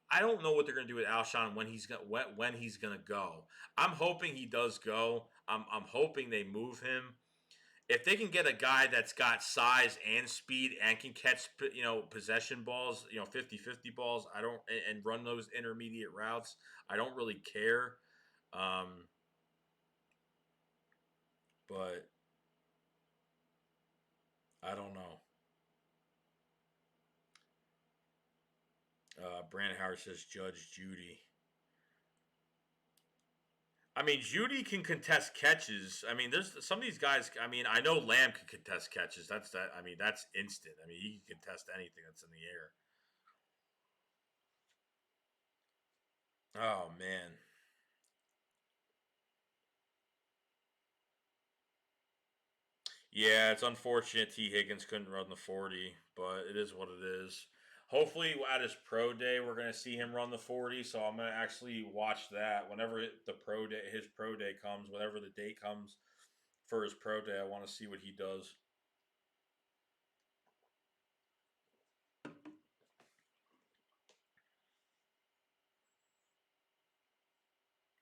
I don't know what they're going to do with Alshon when he's gonna go. I'm hoping he does go. I'm hoping they move him. If they can get a guy that's got size and speed and can catch possession balls, 50-50 balls, I don't and run those intermediate routes, I don't really care. um but I don't know. Brandon Howard says Judge Judy. I mean, Judy can contest catches. I mean, there's some of these guys. I mean, I know Lamb can contest catches. That's that. I mean, that's instant. I mean, he can contest anything that's in the air. Oh man. Yeah, it's unfortunate T. Higgins couldn't run the 40, but it is what it is. Hopefully, at his pro day, we're going to see him run the 40. So I'm going to actually watch that whenever his pro day comes, whenever the date comes for his pro day. I want to see what he does.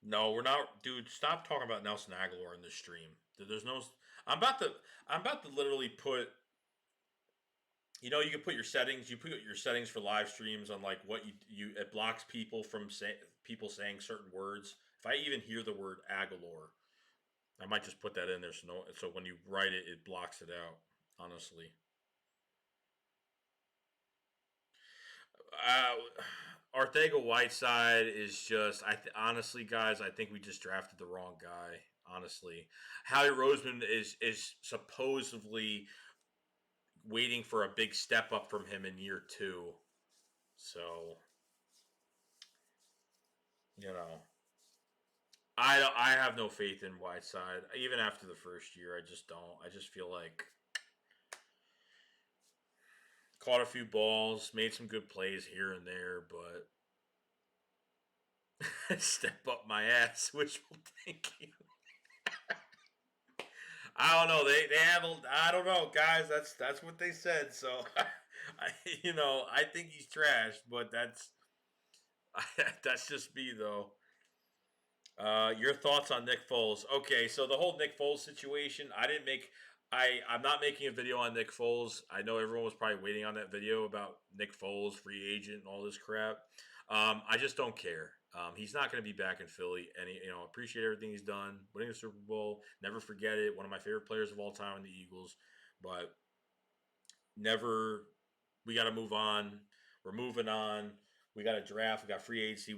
No, we're not, dude. Stop talking about Nelson Aguilar in this stream. There's no. I'm about to. I'm about to literally put. You can put your settings. You put your settings for live streams on like what it blocks people from people saying certain words. If I even hear the word Aguilar, I might just put that in there so when you write it, it blocks it out. Honestly, Arthega Whiteside is just. Honestly, guys, I think we just drafted the wrong guy. Honestly, Howie Roseman is supposedly waiting for a big step up from him in year two. So you know, I have no faith in Whiteside. Even after the first year, I just don't. I just feel like caught a few balls, made some good plays here and there, but step up my ass, wishful thinking. I don't know. They have. I don't know, guys. That's what they said. So I, I think he's trash, but that's just me though. Your thoughts on Nick Foles? Okay, so the whole Nick Foles situation, I'm not making a video on Nick Foles. I know everyone was probably waiting on that video about Nick Foles, free agent, and all this crap. I just don't care. He's not going to be back in Philly, and appreciate everything he's done, winning the Super Bowl. Never forget it. One of my favorite players of all time in the Eagles, but never. We got to move on. We're moving on. We got a draft. We got free agency.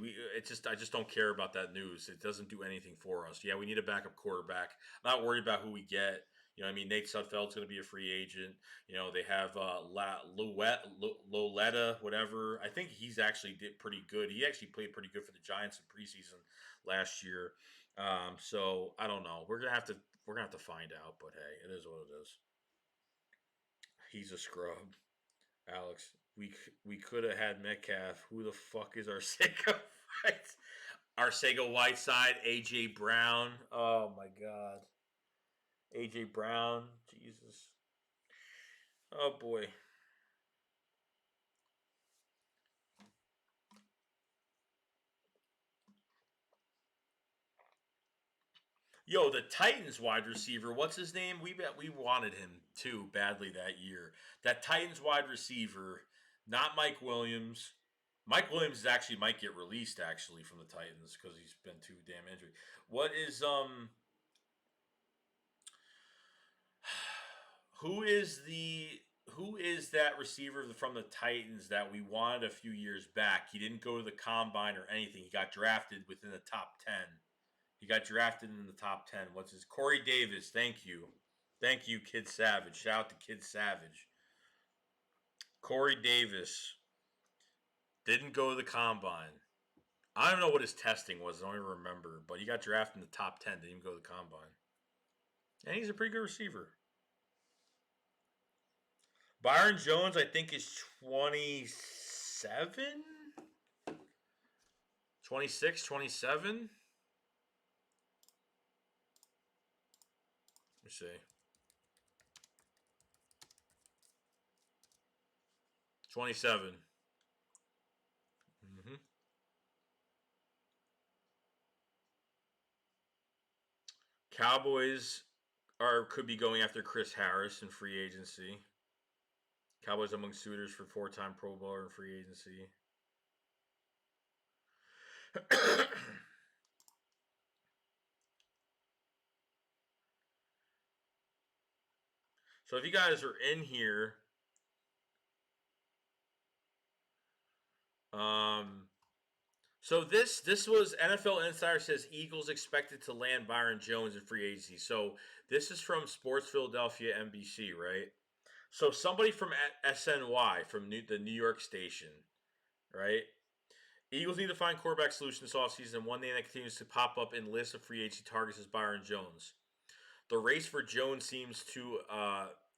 I just don't care about that news. It doesn't do anything for us. Yeah, we need a backup quarterback. I'm not worried about who we get. Nate Sudfeld's going to be a free agent. They have Loletta, whatever. I think he's actually did pretty good. He actually played pretty good for the Giants in preseason last year. So I don't know. We're gonna have to find out. But hey, it is what it is. He's a scrub. Alex, we could have had Metcalf. Who the fuck is Arcega White? Arcega Whiteside, AJ Brown. Oh my god. AJ Brown. Jesus. Oh boy. Yo, the Titans wide receiver, what's his name? We wanted him too badly that year. That Titans wide receiver, not Mike Williams. Mike Williams actually might get released actually from the Titans because he's been too damn injured. What is who is the who is that receiver from the Titans that we wanted a few years back? He didn't go to the combine or anything. He got drafted within the top 10. He got drafted in the top 10. What's his? Corey Davis. Thank you. Thank you, Kid Savage. Shout out to Kid Savage. Corey Davis didn't go to the combine. I don't know what his testing was. I don't even remember. But he got drafted in the top 10. Didn't even go to the combine. And he's a pretty good receiver. Byron Jones, I think, is 27? 26, 27? Let me see. 27. Mm-hmm. Cowboys could be going after Chris Harris in free agency. Cowboys among suitors for four-time Pro Bowler in free agency. So if you guys are in here, so this was NFL Insider says Eagles expected to land Byron Jones in free agency. So this is from Sports Philadelphia NBC, right? So somebody from SNY from the New York station, right? Eagles need to find quarterback solution this offseason, and one name that continues to pop up in lists of free agency targets is Byron Jones. The race for Jones seems to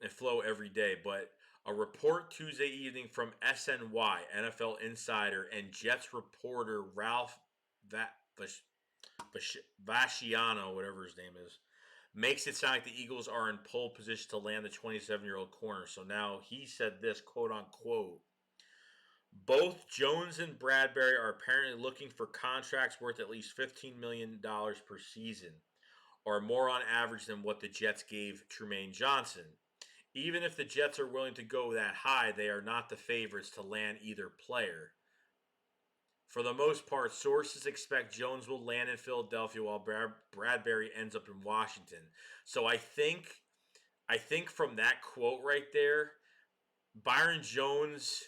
flow every day, but a report Tuesday evening from SNY, NFL Insider, and Jets reporter Ralph Vasciano, whatever his name is, makes it sound like the Eagles are in pole position to land the 27-year-old corner. So now he said this, quote unquote, both Jones and Bradbury are apparently looking for contracts worth at least $15 million per season, or more on average than what the Jets gave Trumaine Johnson. Even if the Jets are willing to go that high, they are not the favorites to land either player. For the most part, sources expect Jones will land in Philadelphia while Bradbury ends up in Washington. So I think from that quote right there, Byron Jones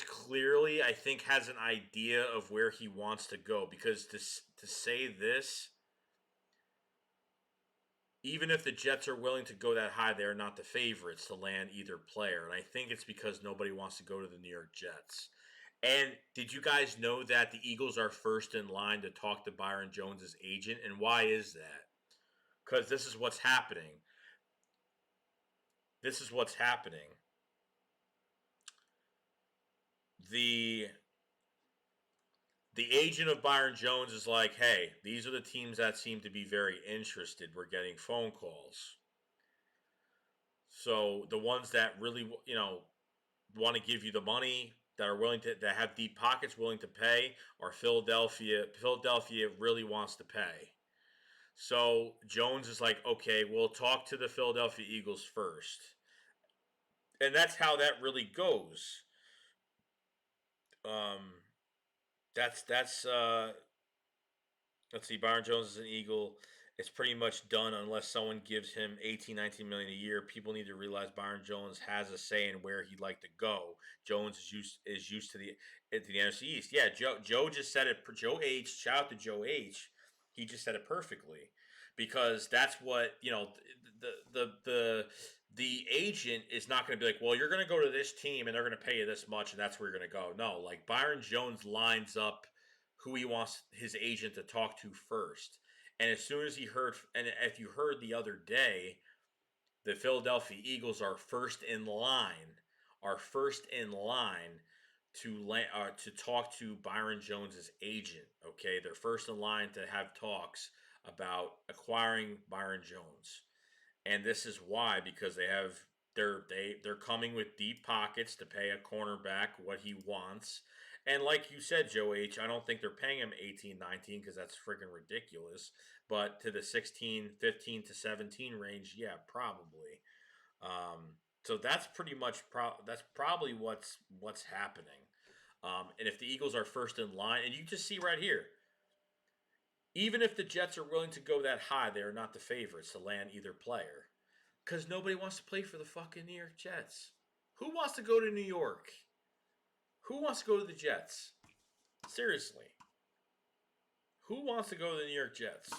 clearly, I think, has an idea of where he wants to go, because to say this, even if the Jets are willing to go that high, they're not the favorites to land either player. And I think it's because nobody wants to go to the New York Jets. And did you guys know that the Eagles are first in line to talk to Byron Jones' agent? And why is that? Because this is what's happening. This is what's happening. The agent of Byron Jones is like, hey, these are the teams that seem to be very interested. We're getting phone calls. So the ones that really, want to give you the money, that are willing to, that have deep pockets, willing to pay, or Philadelphia. Philadelphia really wants to pay. So Jones is like, okay, we'll talk to the Philadelphia Eagles first, and that's how that really goes. Um, that's let's see, Byron Jones is an Eagle. It's pretty much done unless someone gives him 18, 19 million a year. People need to realize Byron Jones has a say in where he'd like to go. Jones is used to the NFC East. Yeah, Joe just said it. Joe H. Shout out to Joe H. He just said it perfectly, because that's what, the agent is not going to be like, well, you're going to go to this team and they're going to pay you this much and that's where you're going to go. No, like Byron Jones lines up who he wants his agent to talk to first. And as soon as he heard, and if you heard the other day, the Philadelphia Eagles are first in line to talk to Byron Jones's agent. Okay, they're first in line to have talks about acquiring Byron Jones, and this is why, because they're coming with deep pockets to pay a cornerback what he wants. And like you said, Joe H, I don't think they're paying him 18, 19, because that's freaking ridiculous. But to the 16, 15 to 17 range, yeah, probably. So that's pretty much that's probably what's happening. And if the Eagles are first in line, and you just see right here, even if the Jets are willing to go that high, they are not the favorites to land either player, because nobody wants to play for the fucking New York Jets. Who wants to go to New York? Who wants to go to the Jets? Seriously. Who wants to go to the New York Jets?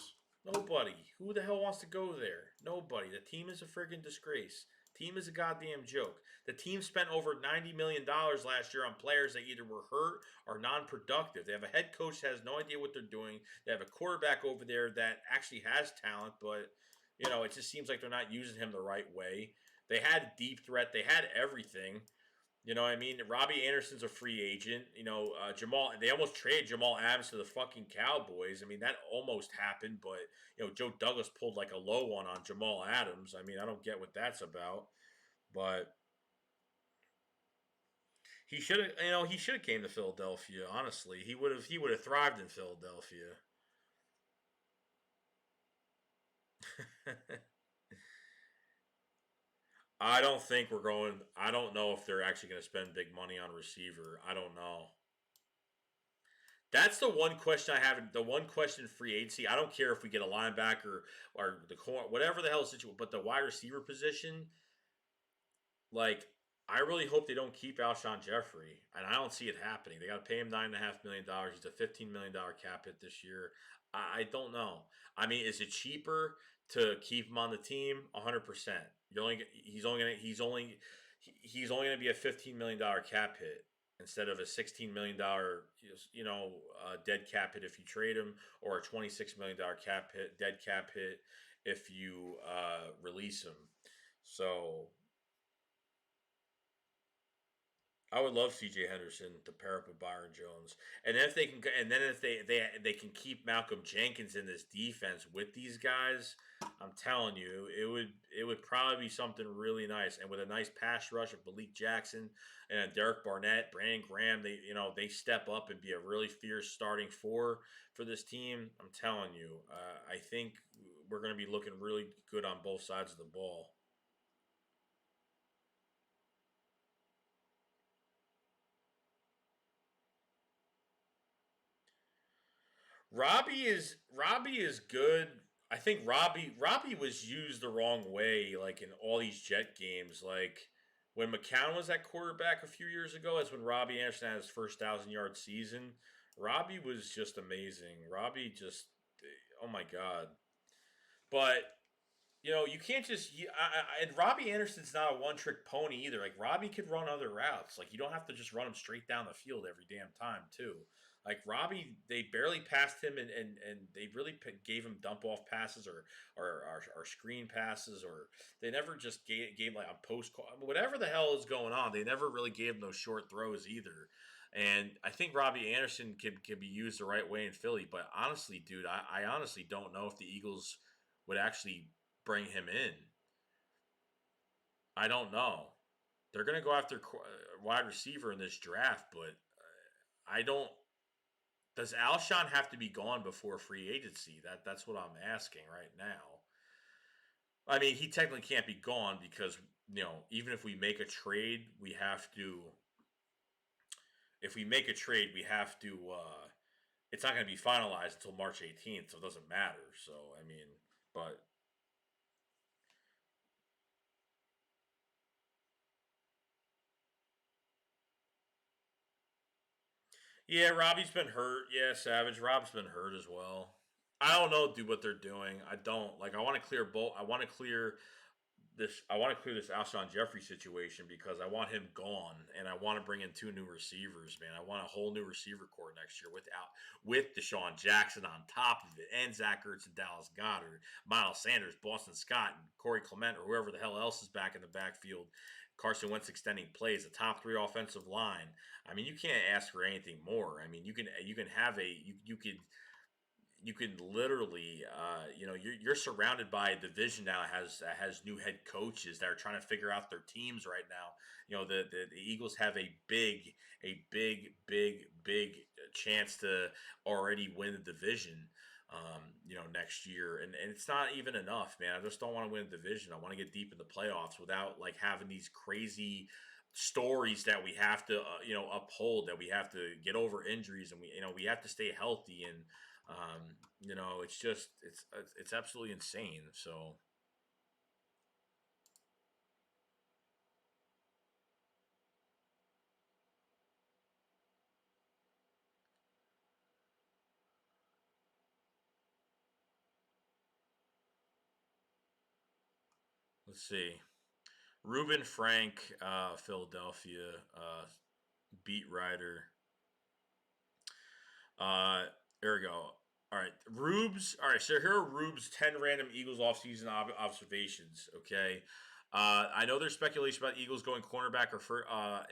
Nobody. Who the hell wants to go there? Nobody. The team is a freaking disgrace. Team is a goddamn joke. The team spent over $90 million last year on players that either were hurt or non-productive. They have a head coach that has no idea what they're doing. They have a quarterback over there that actually has talent, but it just seems like they're not using him the right way. They had deep threat. They had everything. You know what I mean? Robbie Anderson's a free agent. Jamal. They almost traded Jamal Adams to the fucking Cowboys. I mean, that almost happened, but Joe Douglas pulled like a low one on Jamal Adams. I mean, I don't get what that's about, but he should have. He should have came to Philadelphia. Honestly, he would have thrived in Philadelphia. I don't think we're going. I don't know if they're actually going to spend big money on receiver. I don't know. That's the one question I have. The one question in free agency. I don't care if we get a linebacker or the corner, whatever the hell situation. But the wide receiver position, like, I really hope they don't keep Alshon Jeffrey, and I don't see it happening. They got to pay him $9.5 million. He's a $15 million cap hit this year. I don't know. I mean, is it cheaper to keep him on the team? 100%. He's only going to be a $15 million cap hit instead of a $16 million dead cap hit if you trade him, or a $26 million dead cap hit if you release him. So I would love C.J. Henderson to pair up with Byron Jones, and then if they can keep Malcolm Jenkins in this defense with these guys, I'm telling you, it would probably be something really nice. And with a nice pass rush of Malik Jackson and Derek Barnett, Brandon Graham, they step up and be a really fierce starting four for this team. I'm telling you, I think we're going to be looking really good on both sides of the ball. Robbie is good. I think Robbie was used the wrong way, like in all these Jet games. Like when McCown was at quarterback a few years ago, that's when Robbie Anderson had his first 1,000 yard season. Robbie was just amazing. Robbie just, oh my god. But you can't just. And Robbie Anderson's not a one trick pony either. Like Robbie could run other routes. Like you don't have to just run him straight down the field every damn time too. Like Robbie, they barely passed him, and they really gave him dump off passes or screen passes, or they never just gave like a post call, whatever the hell is going on. They never really gave him those short throws either. And I think Robbie Anderson can be used the right way in Philly. But honestly, dude, I honestly don't know if the Eagles would actually bring him in. I don't know. they're going to go after wide receiver in this draft, but I don't. Does Alshon have to be gone before free agency? That's what I'm asking right now. I mean, he technically can't be gone because even if we make a trade, we have to. If we make a trade, we have to. It's not going to be finalized until March 18th, so it doesn't matter. So I mean, but yeah, Robbie's been hurt. Yeah, Savage. Rob's been hurt as well. I don't know, dude, what they're doing. I don't like. I want to clear both. I want to clear this. I want to clear this Alshon Jeffrey situation because I want him gone, and I want to bring in two new receivers. Man, I want a whole new receiver core next year with Deshaun Jackson on top of it, and Zach Ertz and Dallas Goedert, Miles Sanders, Boston Scott, and Corey Clement, or whoever the hell else is back in the backfield. Carson Wentz extending plays, the top three offensive line. I mean, you can't ask for anything more. I mean, you can have you could literally you're surrounded by a division now has new head coaches that are trying to figure out their teams right now. The Eagles have a big chance to already win the division next year, and it's not even enough, man. I just don't want to win a division. I want to get deep in the playoffs without like having these crazy stories that we have to uphold, that we have to get over injuries, and we have to stay healthy, and it's just it's absolutely insane. So let's see. Ruben Frank, Philadelphia beat writer. Uh, there we go. All right, Rubes. All right, so here are Rube's 10 random Eagles offseason observations. Okay. I know there's speculation about Eagles going cornerback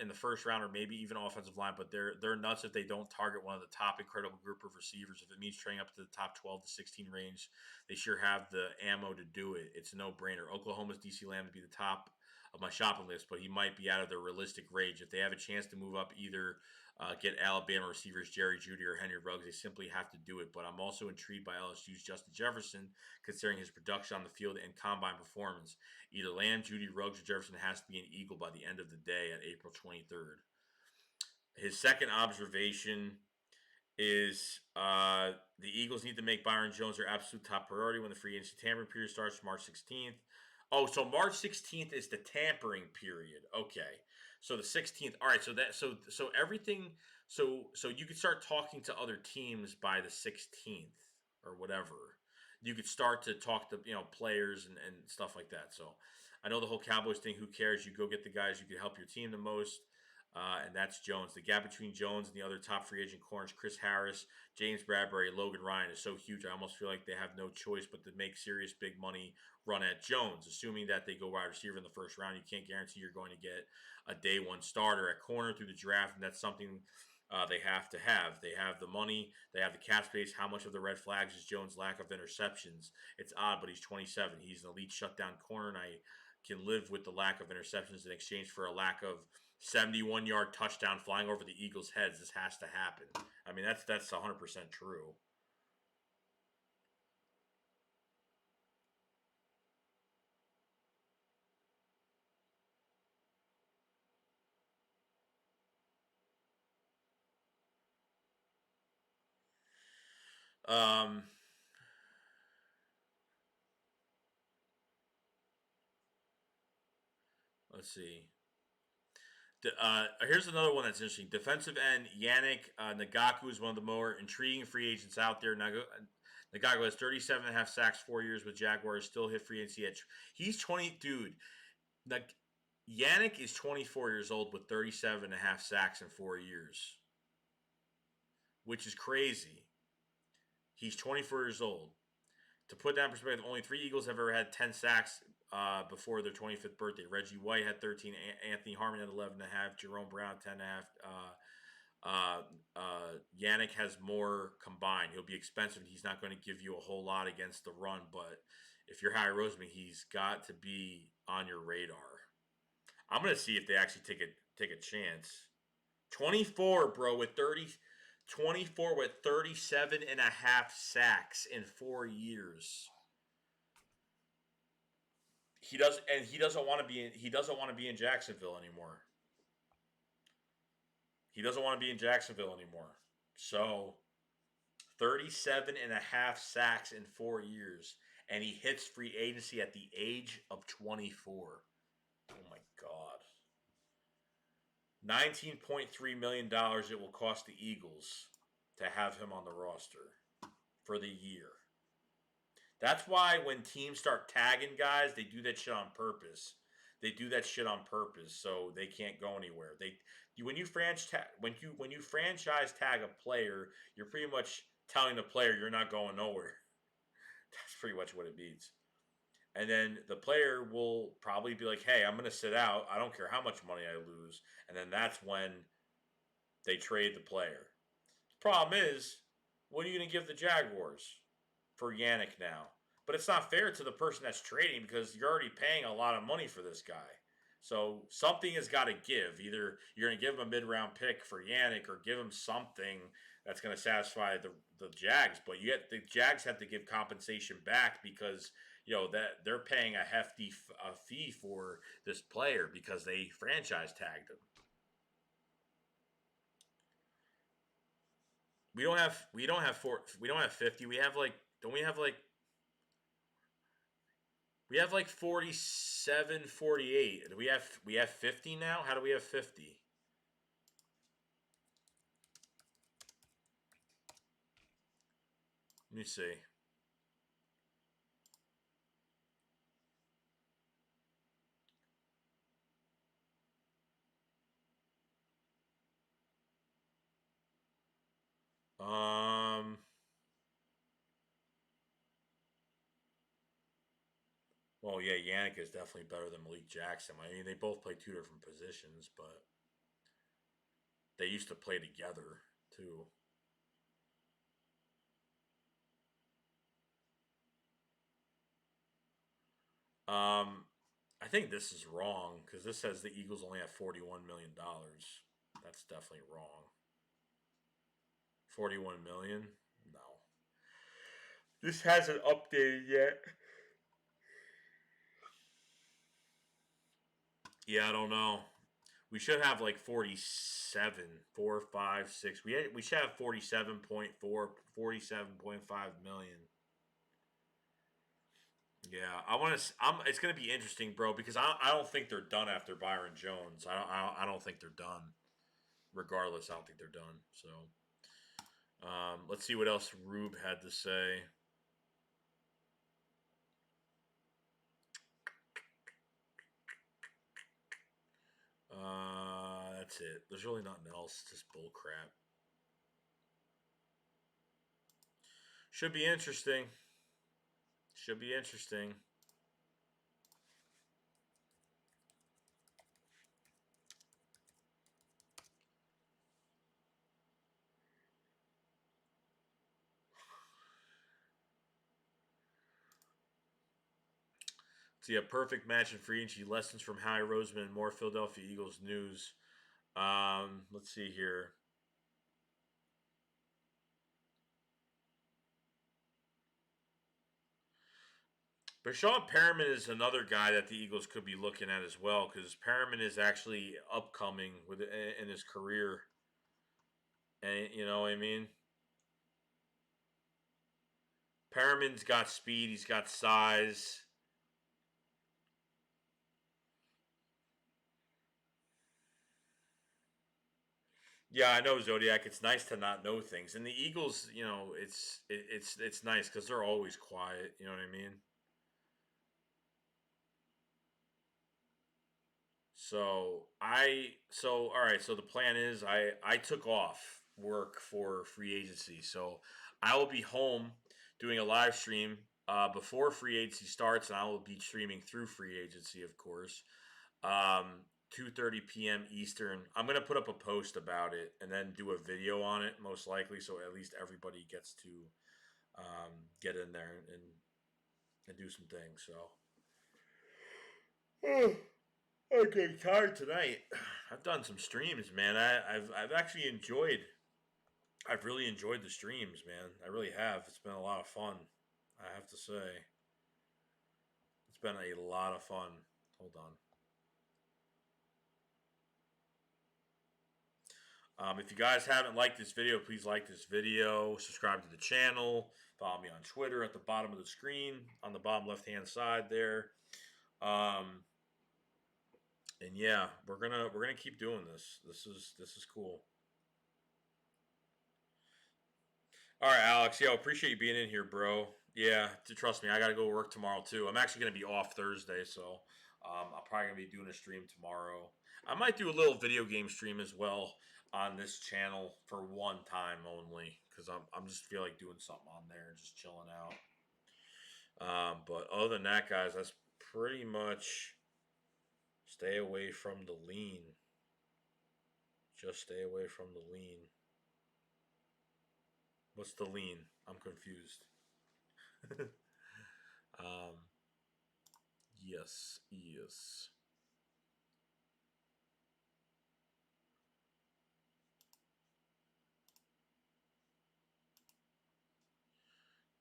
in the first round, or maybe even offensive line, but they're nuts if they don't target one of the top incredible group of receivers. If it means trading up to the top 12 to 16 range, they sure have the ammo to do it. It's a no brainer. Oklahoma's DC Lamb would be the top of my shopping list, but he might be out of their realistic range. If they have a chance to move up either get Alabama receivers Jerry Jeudy or Henry Ruggs, they simply have to do it. But I'm also intrigued by LSU's Justin Jefferson, considering his production on the field and combine performance. Either Lamb, Jeudy, Ruggs, or Jefferson has to be an Eagle by the end of the day at April 23rd. His second observation is the Eagles need to make Byron Jones their absolute top priority when the free agency tampering period starts March 16th. Oh, so March 16th is the tampering period. Okay. So the 16th. All right, so everything so you could start talking to other teams by the 16th or whatever. You could start to talk to, players and stuff like that. So I know the whole Cowboys thing, who cares? You go get the guys you can help your team the most. And that's Jones. The gap between Jones and the other top free agent corners, Chris Harris, James Bradbury, Logan Ryan, is so huge. I almost feel like they have no choice but to make serious big money run at Jones. Assuming that they go wide receiver in the first round, you can't guarantee you're going to get a day one starter at corner through the draft, and that's something they have to have. They have the money, they have the cap space. How much of the red flags is Jones' lack of interceptions? It's odd, but he's 27. He's an elite shutdown corner, and I can live with the lack of interceptions in exchange for a lack of 71-yard touchdown flying over the Eagles' heads. This has to happen. I mean, that's 100% true. Um, let's see. Here's another one that's interesting. Defensive end Yannick Nagaku is one of the more intriguing free agents out there. Nagaku has 37 and a half sacks, 4 years with Jaguars. Still hit free agency at. He's 20, dude. Nag- Yannick is 24 years old with 37 and a half sacks in 4 years, which is crazy. He's 24 years old. To put that in perspective, only three Eagles have ever had 10 sacks before their 25th birthday. Reggie White had 13, Anthony Harmon had 11 and a half, Jerome Brown 10 and a half. Yannick has more combined. He'll be expensive. He's not going to give you a whole lot against the run, but if you're Harry Roseman, he's got to be on your radar. I'm gonna see if they actually take a chance. 24, bro, with 24 with 37 and a half sacks in 4 years. He doesn't want to be in Jacksonville anymore. He doesn't want to be in Jacksonville anymore. So 37 and a half sacks in 4 years, and he hits free agency at the age of 24. Oh my God. $19.3 million it will cost the Eagles to have him on the roster for the year. That's why when teams start tagging guys, they do that shit on purpose. They do that shit on purpose so they can't go anywhere. When you franchise tag a player, you're pretty much telling the player you're not going nowhere. That's pretty much what it means. And then the player will probably be like, "Hey, I'm going to sit out. I don't care how much money I lose." And then that's when they trade the player. The problem is, what are you going to give the Jaguars for Yannick now? But it's not fair to the person that's trading because you're already paying a lot of money for this guy. So something has got to give. Either you're going to give him a mid-round pick for Yannick or give him something that's going to satisfy the Jags. But the Jags have to give compensation back because that they're paying a hefty fee for this player because they franchise tagged him. We don't have 50. We have like don't we have like we have like 47, 48. Do we have 50 now? How do we have 50? Let me see. Um Well, yeah, Yannick is definitely better than Malik Jackson. I mean, they both play two different positions, but they used to play together too. I think this is wrong because this says the Eagles only have $41 million. That's definitely wrong. 41 million? No. This hasn't updated yet. Yeah, I don't know. We should have like 47, 4, 5, 6. We should have 47.4, 47.5 million. Yeah, I want to. It's going to be interesting, bro, because I don't think they're done after Byron Jones. I don't think they're done. Regardless, I don't think they're done. So, let's see what else Rube had to say. That's it. There's really nothing else. It's just bull crap. Should be interesting. Should be interesting. See a perfect match in free agency. Lessons from Howie Roseman and more Philadelphia Eagles news. Let's see here. Breshad Perriman is another guy that the Eagles could be looking at as well because Perriman is actually upcoming in his career, and you know what I mean. Perriman's got speed. He's got size. Yeah, I know Zodiac. It's nice to not know things, and the Eagles, it's nice because they're always quiet. You know what I mean? All right. So the plan is I took off work for free agency, so I will be home doing a live stream before free agency starts, and I will be streaming through free agency, of course. 2:30 p.m. Eastern. I'm gonna put up a post about it and then do a video on it, most likely, so at least everybody gets to get in there and do some things. So. I'm getting tired tonight. I've done some streams, man. I've actually enjoyed. I've really enjoyed the streams, man. I really have. It's been a lot of fun. I have to say, it's been a lot of fun. Hold on. If you guys haven't liked this video, please like this video. Subscribe to the channel. Follow me on Twitter at the bottom of the screen, on the bottom left-hand side there. And yeah, we're gonna keep doing this. This is cool. All right, Alex. Yeah, appreciate you being in here, bro. Yeah, trust me, I gotta go to work tomorrow too. I'm actually gonna be off Thursday, so I'm probably gonna be doing a stream tomorrow. I might do a little video game stream as well on this channel for one time only because I'm just feel like doing something on there, just chilling out. But other than that, guys, that's pretty much stay away from the lean. Just stay away from the lean. What's the lean? I'm confused. um, yes, yes.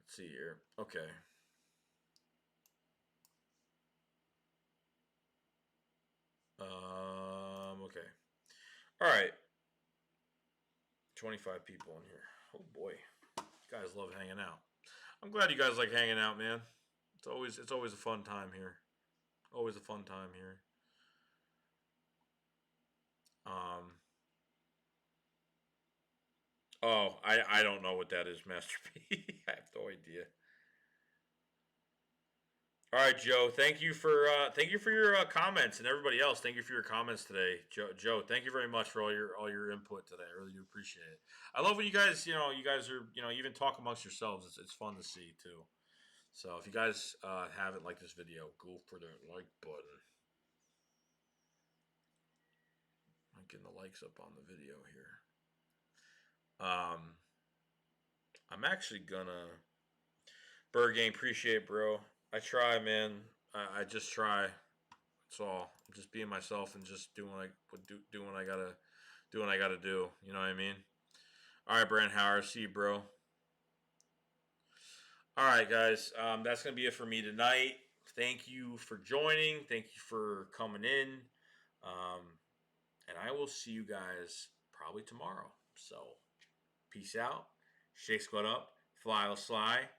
Let's see here. Okay. Okay. All right. 25 people in here. Oh boy. You guys love hanging out. I'm glad you guys like hanging out, man. It's always a fun time here. Always a fun time here. Um Oh, I don't know what that is, Master P. I have no idea. All right, Joe. Thank you for your comments, and everybody else. Thank you for your comments today, Joe. Thank you very much for all your input today. I really do appreciate it. I love when you guys are even talk amongst yourselves. It's fun to see too. So if you guys haven't liked this video, go for the like button. I'm getting the likes up on the video here. I'm actually gonna Bird Game. Appreciate it, bro. I try, man. I just try. That's all. I'm just being myself and just doing what I gotta do what I gotta do. You know what I mean? All right, Brand Howard. See you, bro. All right, guys. That's gonna be it for me tonight. Thank you for joining. Thank you for coming in. Um, and I will see you guys probably tomorrow. So, peace out. Shake squad up. Fly will sly.